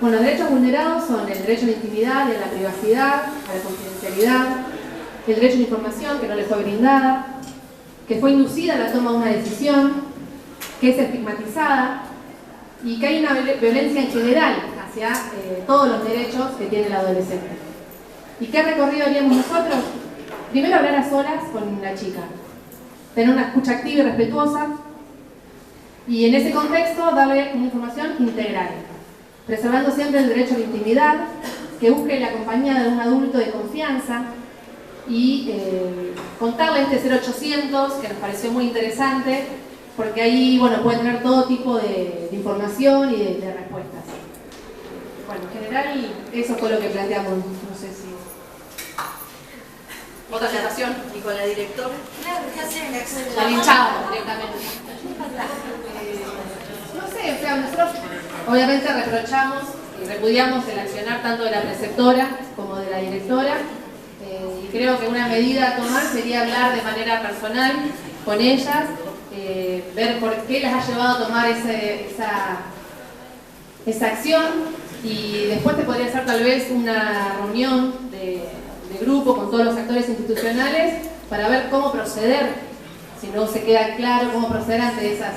Bueno, los derechos vulnerados son el derecho a la intimidad, a la privacidad, a la confidencialidad, el derecho a la información que no le fue brindada, que fue inducida a la toma de una decisión, que es estigmatizada y que hay una violencia en general hacia todos los derechos que tiene el adolescente. ¿Y qué recorrido haríamos nosotros? Primero hablar a solas con la chica, tener una escucha activa y respetuosa y en ese contexto darle una información integral, preservando siempre el derecho a la intimidad, que busque la compañía de un adulto de confianza y contarle este 0800 que nos pareció muy interesante porque ahí puede tener todo tipo de información y de respuestas. Bueno, en general eso fue lo que planteamos, no sé si... Otra sensación. ¿Y con la directora? La linchamos directamente. No sé, o sea, nosotros obviamente reprochamos y repudiamos el accionar tanto de la preceptora como de la directora. Y creo que una medida a tomar sería hablar de manera personal con ellas, ver por qué las ha llevado a tomar esa acción y después te podría hacer tal vez una reunión de grupo con todos los actores institucionales para ver cómo proceder, si no se queda claro cómo proceder ante esas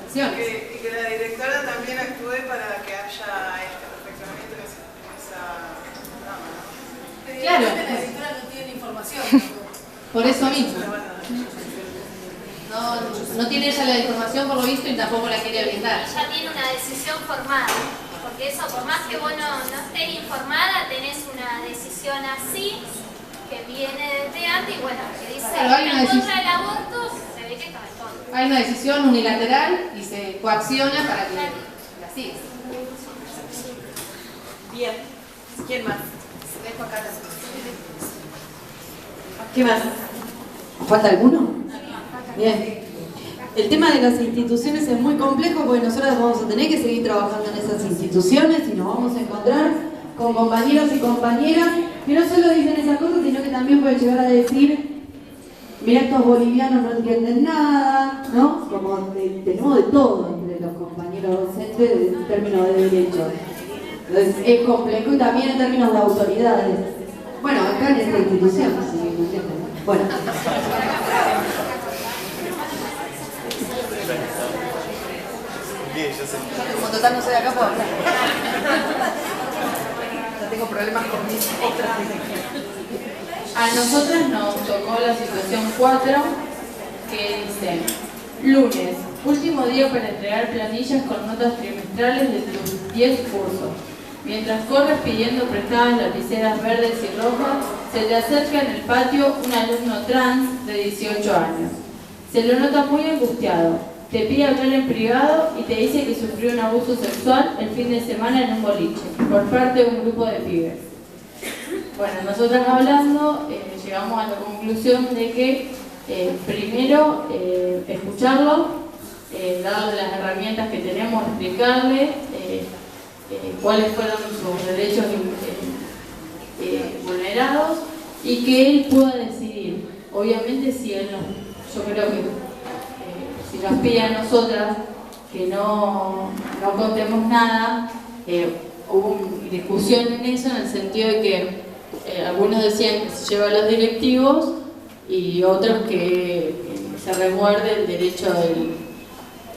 acciones. Y que la directora también actúe para que haya perfeccionamiento en esa rama, ¿no? Claro. La directora no tiene información. Por eso mismo. No tiene ella la información por lo visto y tampoco la quiere brindar. Ya tiene una decisión formada. Porque eso, por más que vos no estés informada, tenés una decisión así, que viene desde antes y que dice en contra del aborto, se ve que está en contra. Hay una decisión unilateral y se coacciona para que la siga. Bien. ¿Quién más? Dejo acá. ¿Qué más? ¿Falta alguno? Bien. El tema de las instituciones es muy complejo porque nosotros vamos a tener que seguir trabajando en esas instituciones y nos vamos a encontrar con compañeros y compañeras que no solo dicen esas cosas, sino que también pueden llegar a decir: mira, estos bolivianos no entienden nada, ¿no? Como tenemos de todo entre los compañeros docentes en términos de derechos. Entonces es complejo y también en términos de autoridades. Bueno, acá en esta institución, si me entienden. Bueno. Como total no soy de acá, puedo hablar. No tengo problemas con mis otras. A nosotras nos tocó la situación 4, que dice: lunes, último día para entregar planillas con notas trimestrales de tus 10 cursos. Mientras corres pidiendo prestadas lapiceras verdes y rojas, se te acerca en el patio un alumno trans de 18 años. Se lo nota muy angustiado. Te pide hablar en privado y te dice que sufrió un abuso sexual el fin de semana en un boliche, por parte de un grupo de pibes. Bueno, nosotras hablando, llegamos a la conclusión de que primero escucharlo, darle las herramientas que tenemos, explicarle cuáles fueron sus derechos vulnerados y que él pueda decidir. Obviamente si él no, yo creo que si nos pide a nosotras que no contemos nada, hubo una discusión en eso, en el sentido de que algunos decían que se lleva a los directivos y otros que se remuerde el derecho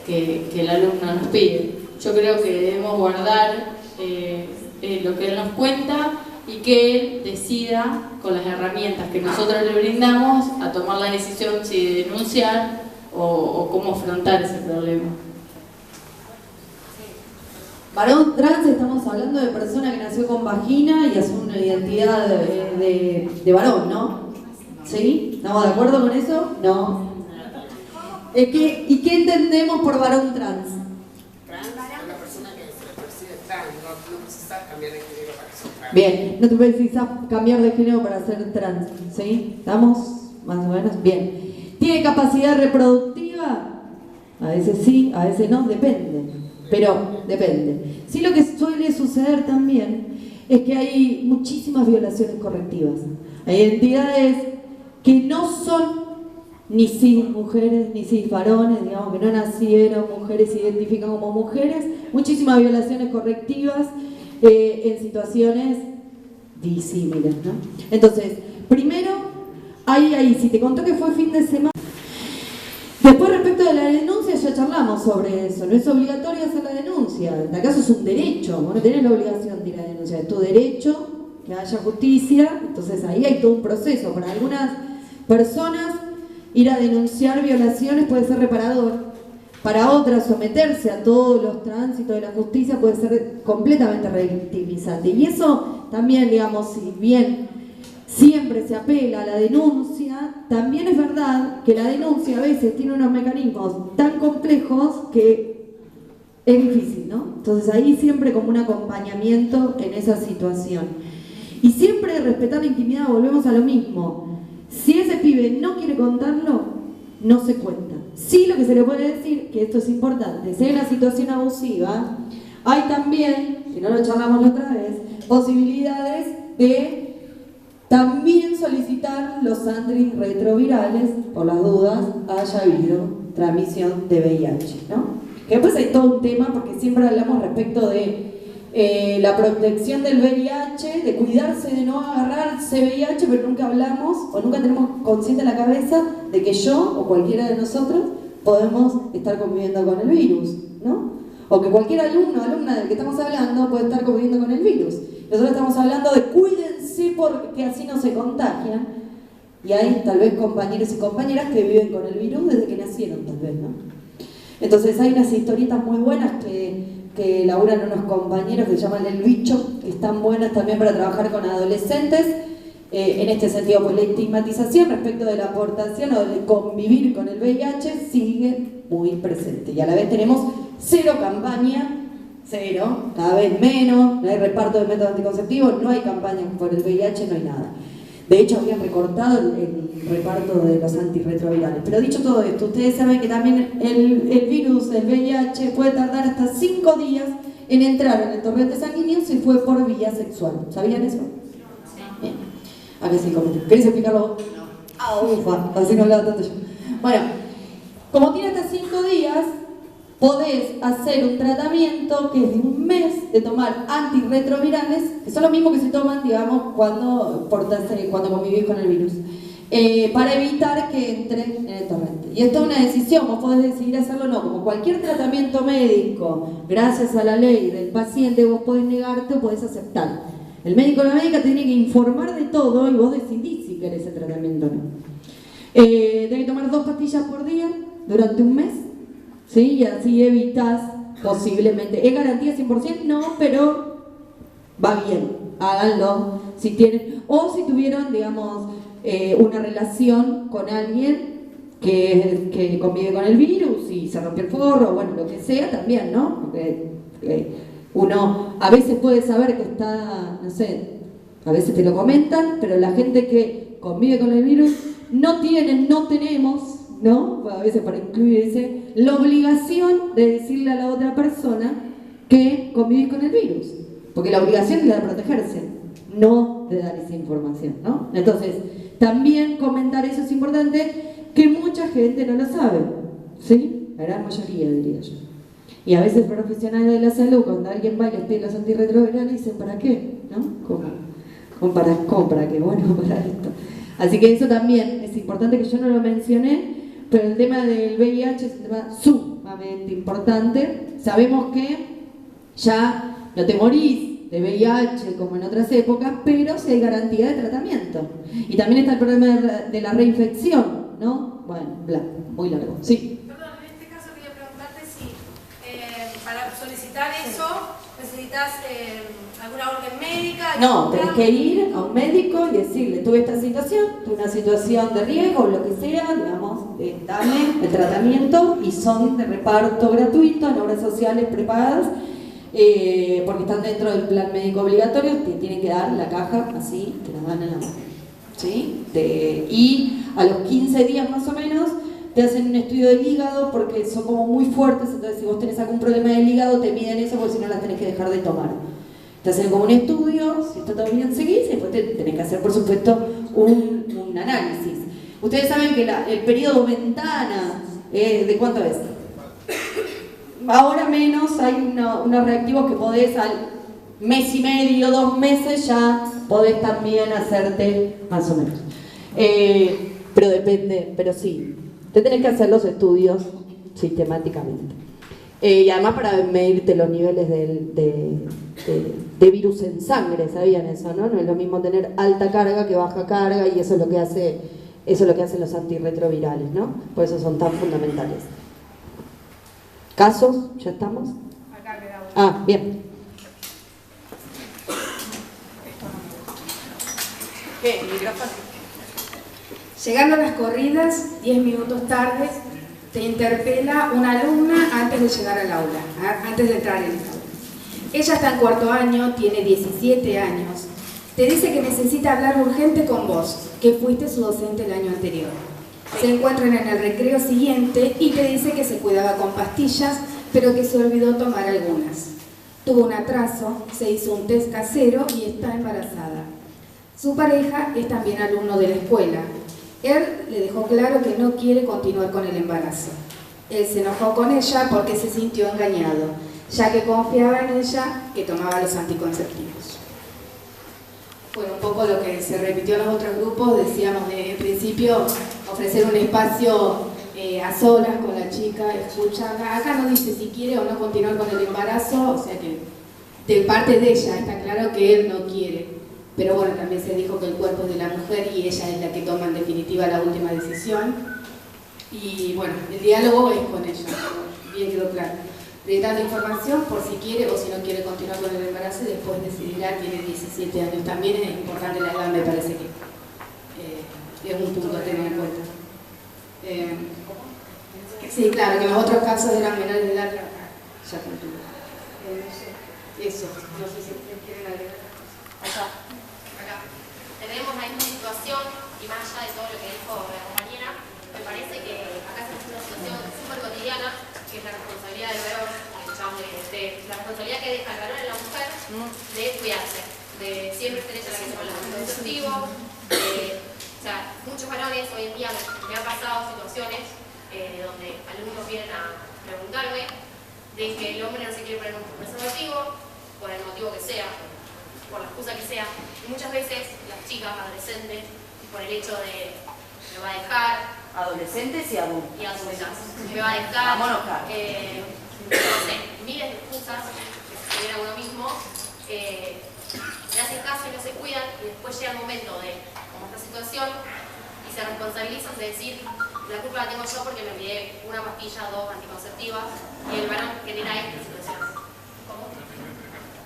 que el alumno nos pide. Yo creo que debemos guardar lo que él nos cuenta y que él decida, con las herramientas que nosotros le brindamos, a tomar la decisión si de denunciar o cómo afrontar ese problema. Varón trans, estamos hablando de persona que nació con vagina y asume una identidad de varón, ¿no? ¿Sí? ¿Estamos de acuerdo con eso? No. ¿Y qué entendemos por varón trans? Trans es la persona que se le percibe trans, no necesitas cambiar de género para que sea trans. Bien, no te precisas cambiar de género para ser trans, ¿sí? ¿Estamos más o menos? Bien. ¿Tiene capacidad reproductiva? A veces sí, a veces no, depende. Pero depende. Sí, lo que suele suceder también es que hay muchísimas violaciones correctivas. Hay identidades que no son ni cis mujeres, ni cis varones, digamos que no nacieron mujeres, se identifican como mujeres. Muchísimas violaciones correctivas en situaciones disímiles, ¿no? Entonces, primero, ahí, si te contó que fue fin de semana. Después, respecto de la denuncia, ya charlamos sobre eso. No es obligatorio hacer la denuncia. En acaso es un derecho. Vos no tenés la obligación de ir a denunciar. Es tu derecho que haya justicia. Entonces ahí hay todo un proceso. Para algunas personas, ir a denunciar violaciones puede ser reparador. Para otras, someterse a todos los tránsitos de la justicia puede ser completamente revictimizante. Y eso también, digamos, si bien siempre se apela a la denuncia, también es verdad que la denuncia a veces tiene unos mecanismos tan complejos que es difícil, ¿no? Entonces ahí siempre como un acompañamiento en esa situación. Y siempre respetar la intimidad, volvemos a lo mismo. Si ese pibe no quiere contarlo, no se cuenta. Sí, lo que se le puede decir, que esto es importante, si hay una situación abusiva, hay también, si no lo charlamos la otra vez, posibilidades de también solicitar los antirretrovirales, por las dudas, haya habido transmisión de VIH, ¿no? Que después hay todo un tema, porque siempre hablamos respecto de la protección del VIH, de cuidarse de no agarrarse VIH, pero nunca hablamos, o nunca tenemos consciente en la cabeza de que yo, o cualquiera de nosotros, podemos estar conviviendo con el virus, ¿no? O que cualquier alumno o alumna del que estamos hablando puede estar conviviendo con el virus. Nosotros estamos hablando de cuídense porque así no se contagian. Y hay tal vez compañeros y compañeras que viven con el virus desde que nacieron, tal vez, ¿no? Entonces hay unas historietas muy buenas que elaboran unos compañeros que se llaman El Bicho, que están buenas también para trabajar con adolescentes. En este sentido, pues la estigmatización respecto de la aportación o de convivir con el VIH sigue muy presente. Y a la vez tenemos cero campaña, cero, cada vez menos, no hay reparto de métodos anticonceptivos, no hay campañas por el VIH, no hay nada. De hecho, habían recortado el reparto de los antirretrovirales. Pero dicho todo esto, ustedes saben que también el virus del VIH puede tardar hasta 5 días en entrar en el torrente sanguíneo si fue por vía sexual. ¿Sabían eso? Bien. A ver si comento. ¿Querés explicarlo? No. Ufa, así no hablaba tanto yo. Bueno, como tiene hasta 5 días, podés hacer un tratamiento que es de un mes de tomar antirretrovirales, que son lo mismo que se toman, digamos, cuando convivís con el virus, para evitar que entre en el torrente. Y esto es una decisión, vos podés decidir hacerlo o no. Como cualquier tratamiento médico, gracias a la ley del paciente, vos podés negarte o podés aceptar. El médico o la médica te tiene que informar de todo y vos decidís si querés ese tratamiento o no. Tenés que tomar 2 pastillas por día durante un mes. ¿Sí? Y así evitas posiblemente. ¿Es garantía 100%? No, pero va bien. Háganlo si tienen. O si tuvieron, digamos, una relación con alguien que convive con el virus y se rompió el forro, bueno, lo que sea también, ¿no? Porque uno a veces puede saber que está, no sé, a veces te lo comentan, pero la gente que convive con el virus no tenemos, ¿no? A veces para incluirse, la obligación de decirle a la otra persona que convivís con el virus. Porque la obligación es la de protegerse, no de dar esa información, ¿no? Entonces, también comentar eso es importante, que mucha gente no lo sabe, ¿sí? La gran mayoría, diría yo. Y a veces profesionales de la salud, cuando alguien va y les pide los antirretrovirales, dicen, ¿para qué? ¿No? ¿Cómo para qué? Bueno, para esto. Así que eso también es importante, que yo no lo mencioné, pero el tema del VIH es un tema sumamente importante. Sabemos que ya no te morís de VIH como en otras épocas, pero si hay garantía de tratamiento. Y también está el problema de la reinfección, ¿no? Bueno, muy largo. Sí. Perdón, en este caso quería preguntarte si para solicitar eso necesitas alguna orden médica. No, tenés que ir a un médico y decirle, tuve esta situación, tuve una situación de riesgo, lo que sea, digamos, dame el tratamiento y son de reparto gratuito en obras sociales prepagadas, porque están dentro del plan médico obligatorio, te tienen que dar la caja así, te la dan en la mano. ¿Sí? Y a los 15 días más o menos te hacen un estudio del hígado porque son como muy fuertes, entonces si vos tenés algún problema del hígado te miden eso porque si no las tenés que dejar de tomar. Te hacen como un estudio, si está todo bien seguís, y después tenés que hacer por supuesto un análisis. Ustedes saben que el periodo ventana, ¿de cuánto es? Ahora menos, hay unos reactivos que podés al mes y medio, 2 meses ya podés también hacerte más o menos. Pero depende, pero sí, te tenés que hacer los estudios sistemáticamente. Y además para medirte los niveles de virus en sangre, ¿sabían eso? ¿No? No es lo mismo tener alta carga que baja carga y eso es lo que hacen los antirretrovirales, ¿no? Por eso son tan fundamentales. ¿Casos? ¿Ya estamos? Acá quedamos. Ah, bien. ¿Qué? ¿Micrófono? Llegando a las corridas, 10 minutos tarde, te interpela una alumna antes de llegar al aula, antes de entrar en el aula. Ella está en 4º año, tiene 17 años. Te dice que necesita hablar urgente con vos, que fuiste su docente el año anterior. Se encuentran en el recreo siguiente y te dice que se cuidaba con pastillas, pero que se olvidó tomar algunas. Tuvo un atraso, se hizo un test casero y está embarazada. Su pareja es también alumno de la escuela. Él le dejó claro que no quiere continuar con el embarazo. Él se enojó con ella porque se sintió engañado, ya que confiaba en ella que tomaba los anticonceptivos. Bueno, un poco lo que se repitió en los otros grupos, decíamos en principio ofrecer un espacio a solas con la chica, escuchar. Acá no dice si quiere o no continuar con el embarazo, o sea que de parte de ella está claro que él no quiere. Pero bueno, también se dijo que el cuerpo es de la mujer y ella es la que toma en definitiva la última decisión. Y bueno, el diálogo es con ella, bien quedó claro. Brindando información por si quiere o si no quiere continuar con el embarazo y después decidirá, tiene 17 años. También es importante la edad, me parece que es un punto a tener en cuenta. Sí, claro, que los otros casos eran menores de edad, ya continúa. Eso, no sé si ustedes quieren agregar. Acá tenemos la misma situación y más allá de todo lo que dijo la compañera, me parece que acá tenemos una situación súper cotidiana que es la responsabilidad del varón, la responsabilidad que deja el varón en la mujer de cuidarse, de siempre estar hecha la que con los anticonceptivos. O sea, muchos varones hoy en día me han pasado situaciones donde alumnos vienen a preguntarme de que el hombre no se quiere poner un preservativo por el motivo que sea, por la excusa que sea, y muchas veces las chicas adolescentes, por el hecho de me va a dejar, Adolescentes y adultos. me va a dejar, no sé, miles de excusas que se vienen a uno mismo, le hacen caso y no se cuidan, y después llega el momento de, como esta situación, y se responsabilizan de decir, la culpa la tengo yo porque me olvidé una pastilla, 2 anticonceptivas, y el varón genera estas situaciones. ¿Cómo?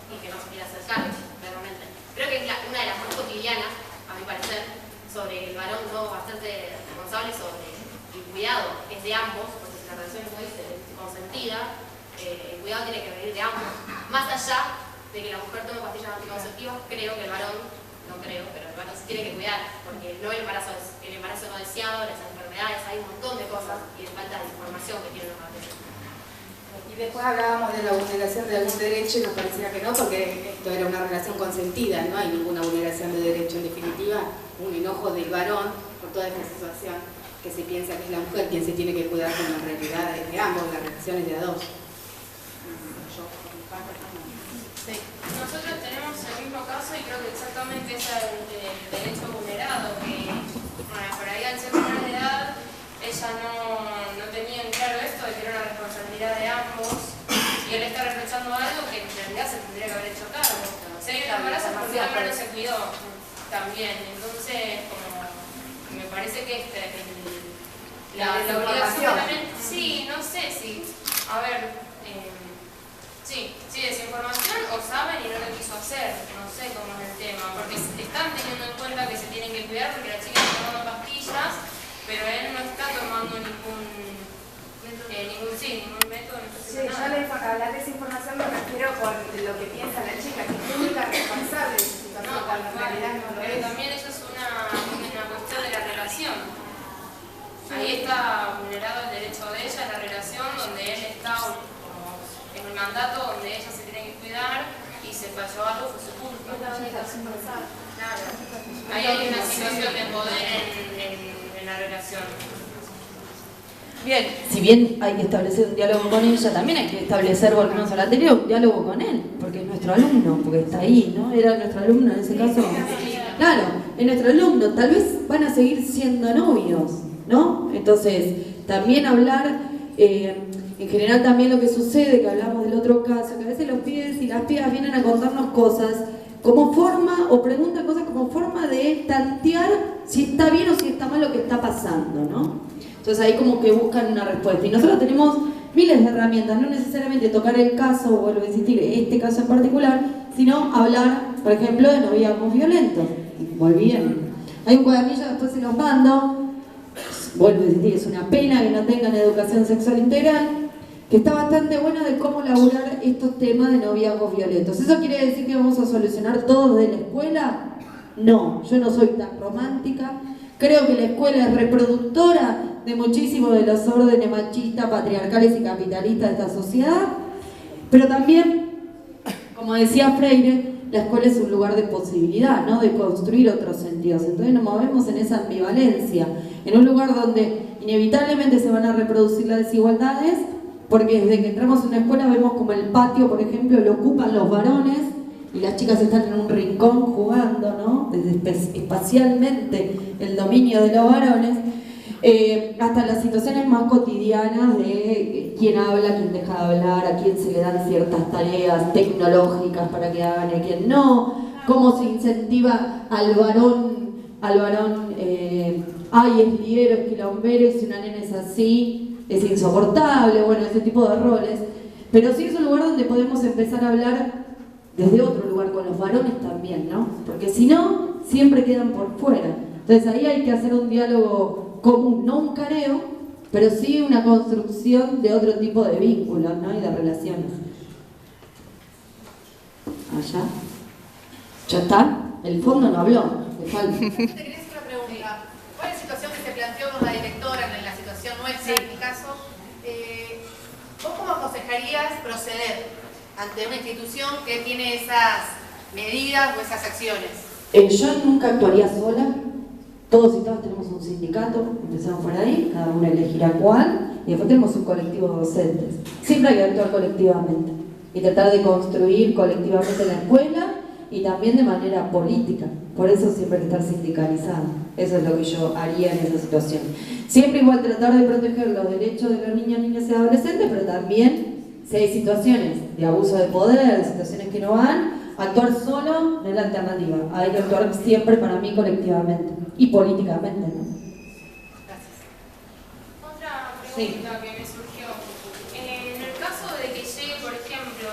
Y que no se quiere acercar, realmente. Creo que es una de las más cotidianas, a mi parecer, sobre el varón no bastante responsable sobre el cuidado, es de ambos, porque si la relación es muy consentida, el cuidado tiene que venir de ambos. Más allá de que la mujer tome pastillas anticonceptivas, creo que el varón, no creo, pero el varón se tiene que cuidar, porque no el embarazo no deseado, las enfermedades, hay un montón de cosas y de falta de información que tienen los padres. Y después hablábamos de la vulneración de algún derecho y nos parecía que no, porque esto era una relación consentida, no hay ninguna vulneración de derecho en definitiva, un enojo del varón por toda esta situación que se piensa que es la mujer quien se tiene que cuidar con la realidad de ambos, las relaciones de a dos. Sí. Nosotros tenemos el mismo caso y creo que exactamente es el derecho vulnerado, que por ahí al ser menor de edad ella no tenía en claro esto de que era una responsabilidad de ambos y él está reprochando algo que en realidad se tendría que haber hecho cargo. cuidó también. Entonces, como me parece que la obligación también, sí, no sé si, a ver, sí, desinformación o saben y no lo quiso hacer, no sé cómo es el tema, porque están teniendo en cuenta que se tienen que cuidar porque la chica está tomando pastillas, pero él no está tomando ningún método. Sí, yo a la desinformación me refiero con lo que piensa la chica, que es única responsable de su situación, cuando en realidad no lo es. También eso es una cuestión de la relación. Ahí está vulnerado el derecho de ella, la relación donde él está en un mandato donde ella se tiene que cuidar y se falló algo, fue su culpa. Claro. Ahí hay una situación de poder en la relación. Bien, si bien hay que establecer un diálogo con ella, también hay que establecer, volvemos a la anterior, un diálogo con él, porque es nuestro alumno, porque está ahí, ¿no? Era nuestro alumno en ese caso. Claro, es nuestro alumno, tal vez van a seguir siendo novios, ¿no? Entonces, también hablar, en general también lo que sucede, que hablamos del otro caso, que a veces los pibes y las pibas vienen a contarnos cosas como forma, o preguntan cosas como forma de tantear si está bien o si está mal lo que está pasando, ¿no? Entonces ahí como que buscan una respuesta. Y nosotros tenemos miles de herramientas, no necesariamente tocar el caso, o vuelvo a insistir, este caso en particular, sino hablar, por ejemplo, de noviazgos violentos. Volviendo. Hay un cuadernillo, después se los mando, vuelvo a insistir, es una pena que no tengan educación sexual integral, que está bastante bueno de cómo laburar estos temas de noviazgos violentos. ¿Eso quiere decir que vamos a solucionar todo desde la escuela? No, yo no soy tan romántica. Creo que la escuela es reproductora de muchísimos de los órdenes machistas, patriarcales y capitalistas de esta sociedad, pero también, como decía Freire, la escuela es un lugar de posibilidad, ¿no? De construir otros sentidos. Entonces nos movemos en esa ambivalencia, en un lugar donde inevitablemente se van a reproducir las desigualdades, porque desde que entramos en una escuela vemos como el patio, por ejemplo, lo ocupan los varones y las chicas están en un rincón jugando, ¿no? Desde espacialmente el dominio de los varones, hasta las situaciones más cotidianas de quién habla, quién deja de hablar, a quién se le dan ciertas tareas tecnológicas para que hagan y a quién no, cómo se incentiva al varón, ay, es líder, es quilombero, y si una nena es así, es insoportable, bueno, ese tipo de roles. Pero sí es un lugar donde podemos empezar a hablar desde otro lugar, con los varones también, ¿no? Porque si no, siempre quedan por fuera. Entonces ahí hay que hacer un diálogo común, no un careo, pero sí una construcción de otro tipo de vínculos, ¿no? Y de relaciones. Allá. ¿Ya está? El fondo no habló, le falta. Te quería hacer una pregunta. ¿Cuál es la situación que se planteó con la directora en la situación nuestra, en mi caso? ¿Vos cómo aconsejarías proceder ante una institución que tiene esas medidas o esas acciones? Yo nunca actuaría sola. Todos y todas tenemos un sindicato, empezamos por ahí, cada uno elegirá cuál, y después tenemos un colectivo de docentes. Siempre hay que actuar colectivamente y tratar de construir colectivamente la escuela y también de manera política. Por eso siempre hay que estar sindicalizado. Eso es lo que yo haría en esa situación. Siempre igual tratar de proteger los derechos de los niños, niñas y adolescentes, pero también si hay situaciones de abuso de poder, de situaciones que no van, actuar solo no es la alternativa. Hay que actuar siempre, para mí, colectivamente y políticamente, ¿no? Gracias. Otra pregunta que me surgió. En el caso de que llegue, por ejemplo,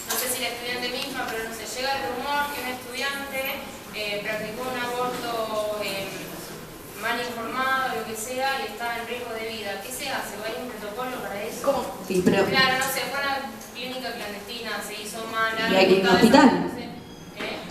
no sé si la estudiante misma, pero no sé, llega el rumor que un estudiante practicó un aborto mal informado, lo que sea, y está en riesgo de vida. ¿Qué se hace? ¿Hay un protocolo para eso? ¿Cómo? Sí, pero... Claro, no sé, fue una clínica clandestina, se hizo mal. Y hay que ir a un hospital.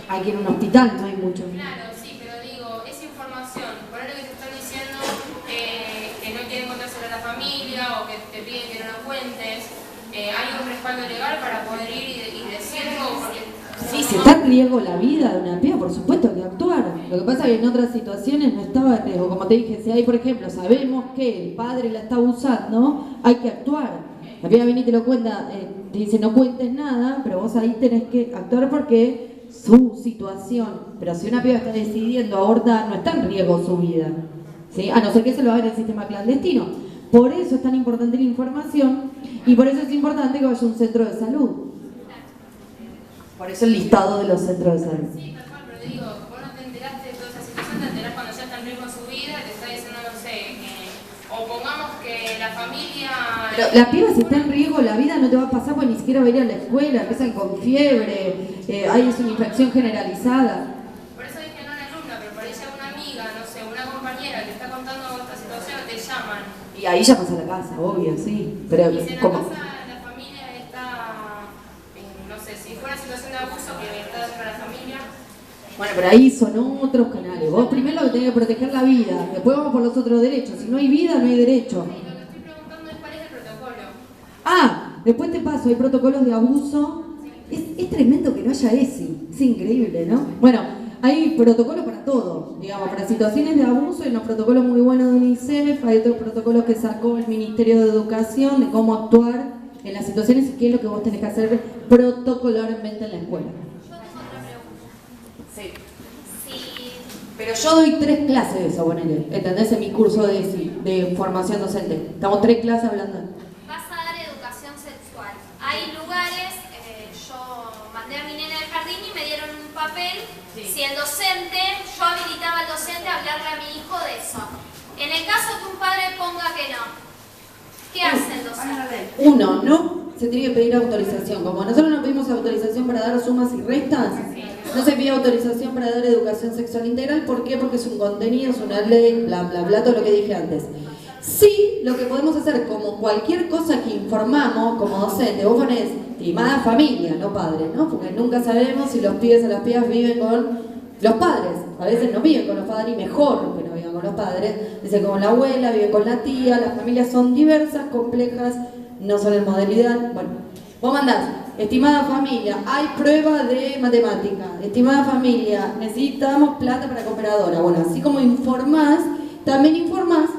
Hay que ir a un hospital, no hay mucho. Claro, sí, pero digo, esa información, por lo que te están diciendo que no quieren contárselo a la familia o que te piden que no lo cuentes, ¿hay un respaldo legal para poder ir y decirlo? Porque sí, si está en riesgo la vida de una piba, por supuesto hay que actuar. Lo que pasa es que en otras situaciones no estaba en riesgo. Como te dije, si hay, por ejemplo, sabemos que el padre la está abusando, hay que actuar. La piba viene y te lo cuenta, te dice no cuentes nada, pero vos ahí tenés que actuar porque su situación. Pero si una piba está decidiendo abortar, no está en riesgo su vida, ¿sí? A no ser que se lo haga en el sistema clandestino. Por eso es tan importante la información y por eso es importante que vaya a un centro de salud. Por eso el listado de los centros de salud. Sí, tal cual, pero te digo, vos no te enteraste de toda esa situación, te enterás cuando ya está en riesgo su vida, te está diciendo, no sé, o pongamos que la familia... Pero la piba si está en riesgo, la vida no te va a pasar porque ni siquiera va a ir a la escuela, empiezan con fiebre, hay una infección generalizada. Por eso dije no una alumna, pero por ella una amiga, no sé, una compañera que está contando esta situación, te llaman. Y ahí llamas a la casa, obvio, sí. Pero Y si en la ¿cómo? casa la familia está, no sé, si fuera una situación de abuso que está dentro de la familia... Bueno, pero ahí son otros canales. Vos primero lo que tenés que proteger la vida, después vamos por los otros derechos. Si no hay vida, no hay derecho. Lo que estoy preguntando es cuál es el protocolo. Ah, después te paso, hay protocolos de abuso. Es tremendo que no haya ESI, es increíble, ¿no? Bueno, hay protocolos para todo, digamos, para situaciones de abuso, hay unos protocolos muy buenos de UNICEF, hay otros protocolos que sacó el Ministerio de Educación de cómo actuar en las situaciones y qué es lo que vos tenés que hacer protocolarmente en la escuela. Sí. Pero yo doy 3 clases de eso, ponele, ¿entendés? En mi curso de formación docente. Estamos 3 clases hablando. Vas a dar educación sexual. Hay lugares, yo mandé a mi nena al jardín y me dieron un papel. Si el docente, yo habilitaba al docente a hablarle a mi hijo de eso. En el caso que un padre ponga que no, ¿qué hace el docente? Uno, no se tiene que pedir autorización. Como nosotros no pedimos autorización para dar sumas y restas, no se pide autorización para dar educación sexual integral. ¿Por qué? Porque es un contenido, es una ley, bla, bla, bla, todo lo que dije antes. Sí, lo que podemos hacer, como cualquier cosa que informamos como docente, vos ponés estimada familia, no padres, ¿no? Porque nunca sabemos si los pibes o las pibas viven con los padres. A veces no viven con los padres y mejor que no vivan con los padres. Dicen con la abuela, viven con la tía, las familias son diversas, complejas, no son en modalidad. Bueno, vos mandás, estimada familia, hay prueba de matemática. Estimada familia, necesitamos plata para cooperadora. Bueno, así como informás, también informás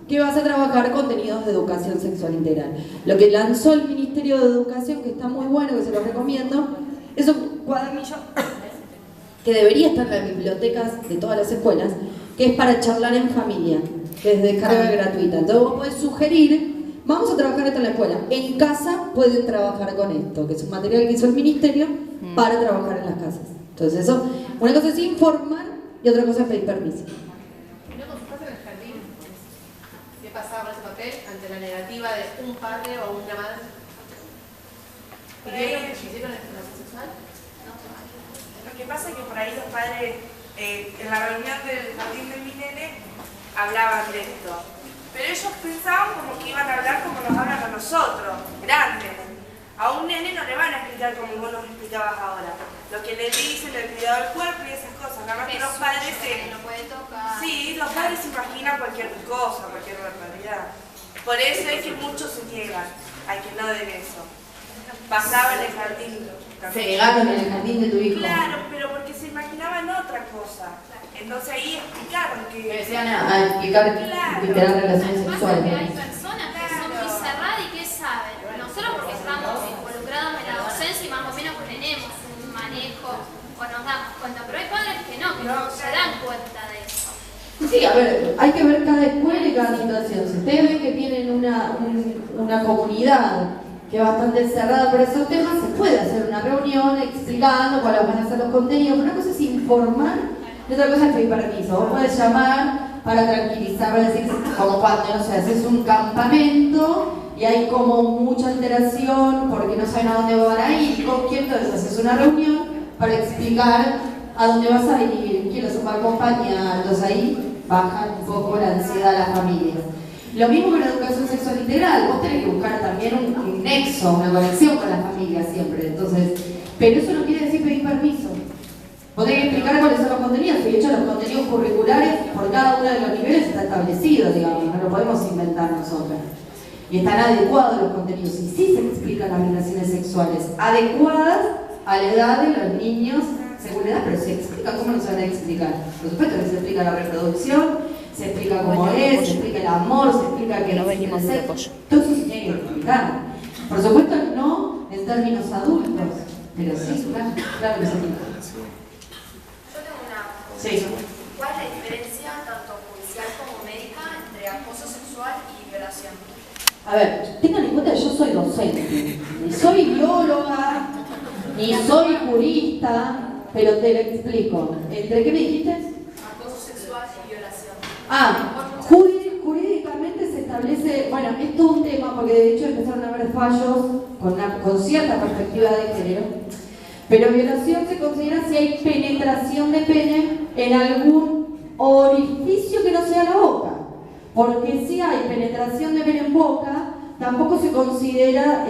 que vas a trabajar contenidos de educación sexual integral. Lo que lanzó el Ministerio de Educación, que está muy bueno, que se lo recomiendo, es un cuadernillo que debería estar en las bibliotecas de todas las escuelas, que es para charlar en familia, que es de descarga gratuita. Entonces vos podés sugerir, vamos a trabajar esto en la escuela. En casa pueden trabajar con esto, que es un material que hizo el Ministerio para trabajar en las casas. Entonces eso, una cosa es informar y otra cosa es pedir permiso. Pasaba por ese papel ante la negativa de un padre o una madre. ¿Hicieron exploración sexual? Lo que pasa es que por ahí los padres, en la reunión del jardín de mi nene, hablaban de esto. Pero ellos pensaban como que iban a hablar como nos hablan a nosotros, grandes. A un nene no le van a explicar como vos nos explicabas ahora. Lo que le dicen, el cuidado del cuerpo y esas cosas. Nada más que los padres no puede tocar. Sí, los padres se imaginan cualquier cosa, cualquier barbaridad. Por eso es que muchos se niegan a que no den eso. Pasaba en el jardín. Se negaron en el jardín de tu hijo. Claro, pero porque se imaginaban otra cosa. Entonces ahí explicaron que... Me decían a explicar literal relaciones sexuales. Que hay personas que son muy cerradas y que saben. Nosotros porque estamos involucrados en la docencia y más o menos tenemos un manejo o nos damos cuenta, pero hay padres que no se dan cuenta de eso. Sí, a ver, hay que ver cada escuela y cada situación. Si ustedes ven que tienen una comunidad que es bastante cerrada por esos temas, se puede hacer una reunión explicando cuáles van a ser los contenidos. Una cosa es informar y otra cosa es pedir permiso. Vos podés llamar para tranquilizar, para decir, como cuando, no sé, haces un campamento y hay como mucha alteración porque no saben a dónde van a ir y con quién, entonces haces una reunión para explicar a dónde vas a ir, quién los va a acompañar. Entonces ahí baja un poco la ansiedad de las familias. Lo mismo que la educación sexual integral, vos tenés que buscar también un nexo, una conexión con la familia siempre. Entonces, pero eso no quiere decir pedir permiso. Vos tenés que explicar cuáles son los contenidos, y de hecho los contenidos curriculares por cada uno de los niveles está establecido, digamos, no lo podemos inventar nosotras. Y están adecuados los contenidos, y sí se explican las relaciones sexuales, adecuadas a la edad de los niños, según edad, pero se explica. ¿Cómo no se van a explicar? Por supuesto que se explica la reproducción, se explica cómo es, se explica el amor, se explica que no venimos de pollo. Todo eso se tiene que explicar. Por supuesto no en términos adultos, pero sí, claro que se explica. Yo tengo una pregunta. Sí. ¿Cuál es la diferencia, tanto judicial como médica, entre acoso sexual y violación? A ver, tengan en cuenta que yo soy docente, soy bióloga, ni soy jurista, pero te lo explico. ¿Entre qué me dijiste? Acoso sexual y violación. Jurídicamente se establece, bueno, es todo un tema, porque de hecho empezaron a haber fallos con cierta perspectiva de género, pero violación se considera si hay penetración de pene en algún orificio que no sea la boca, porque si hay penetración de pene en boca, tampoco se considera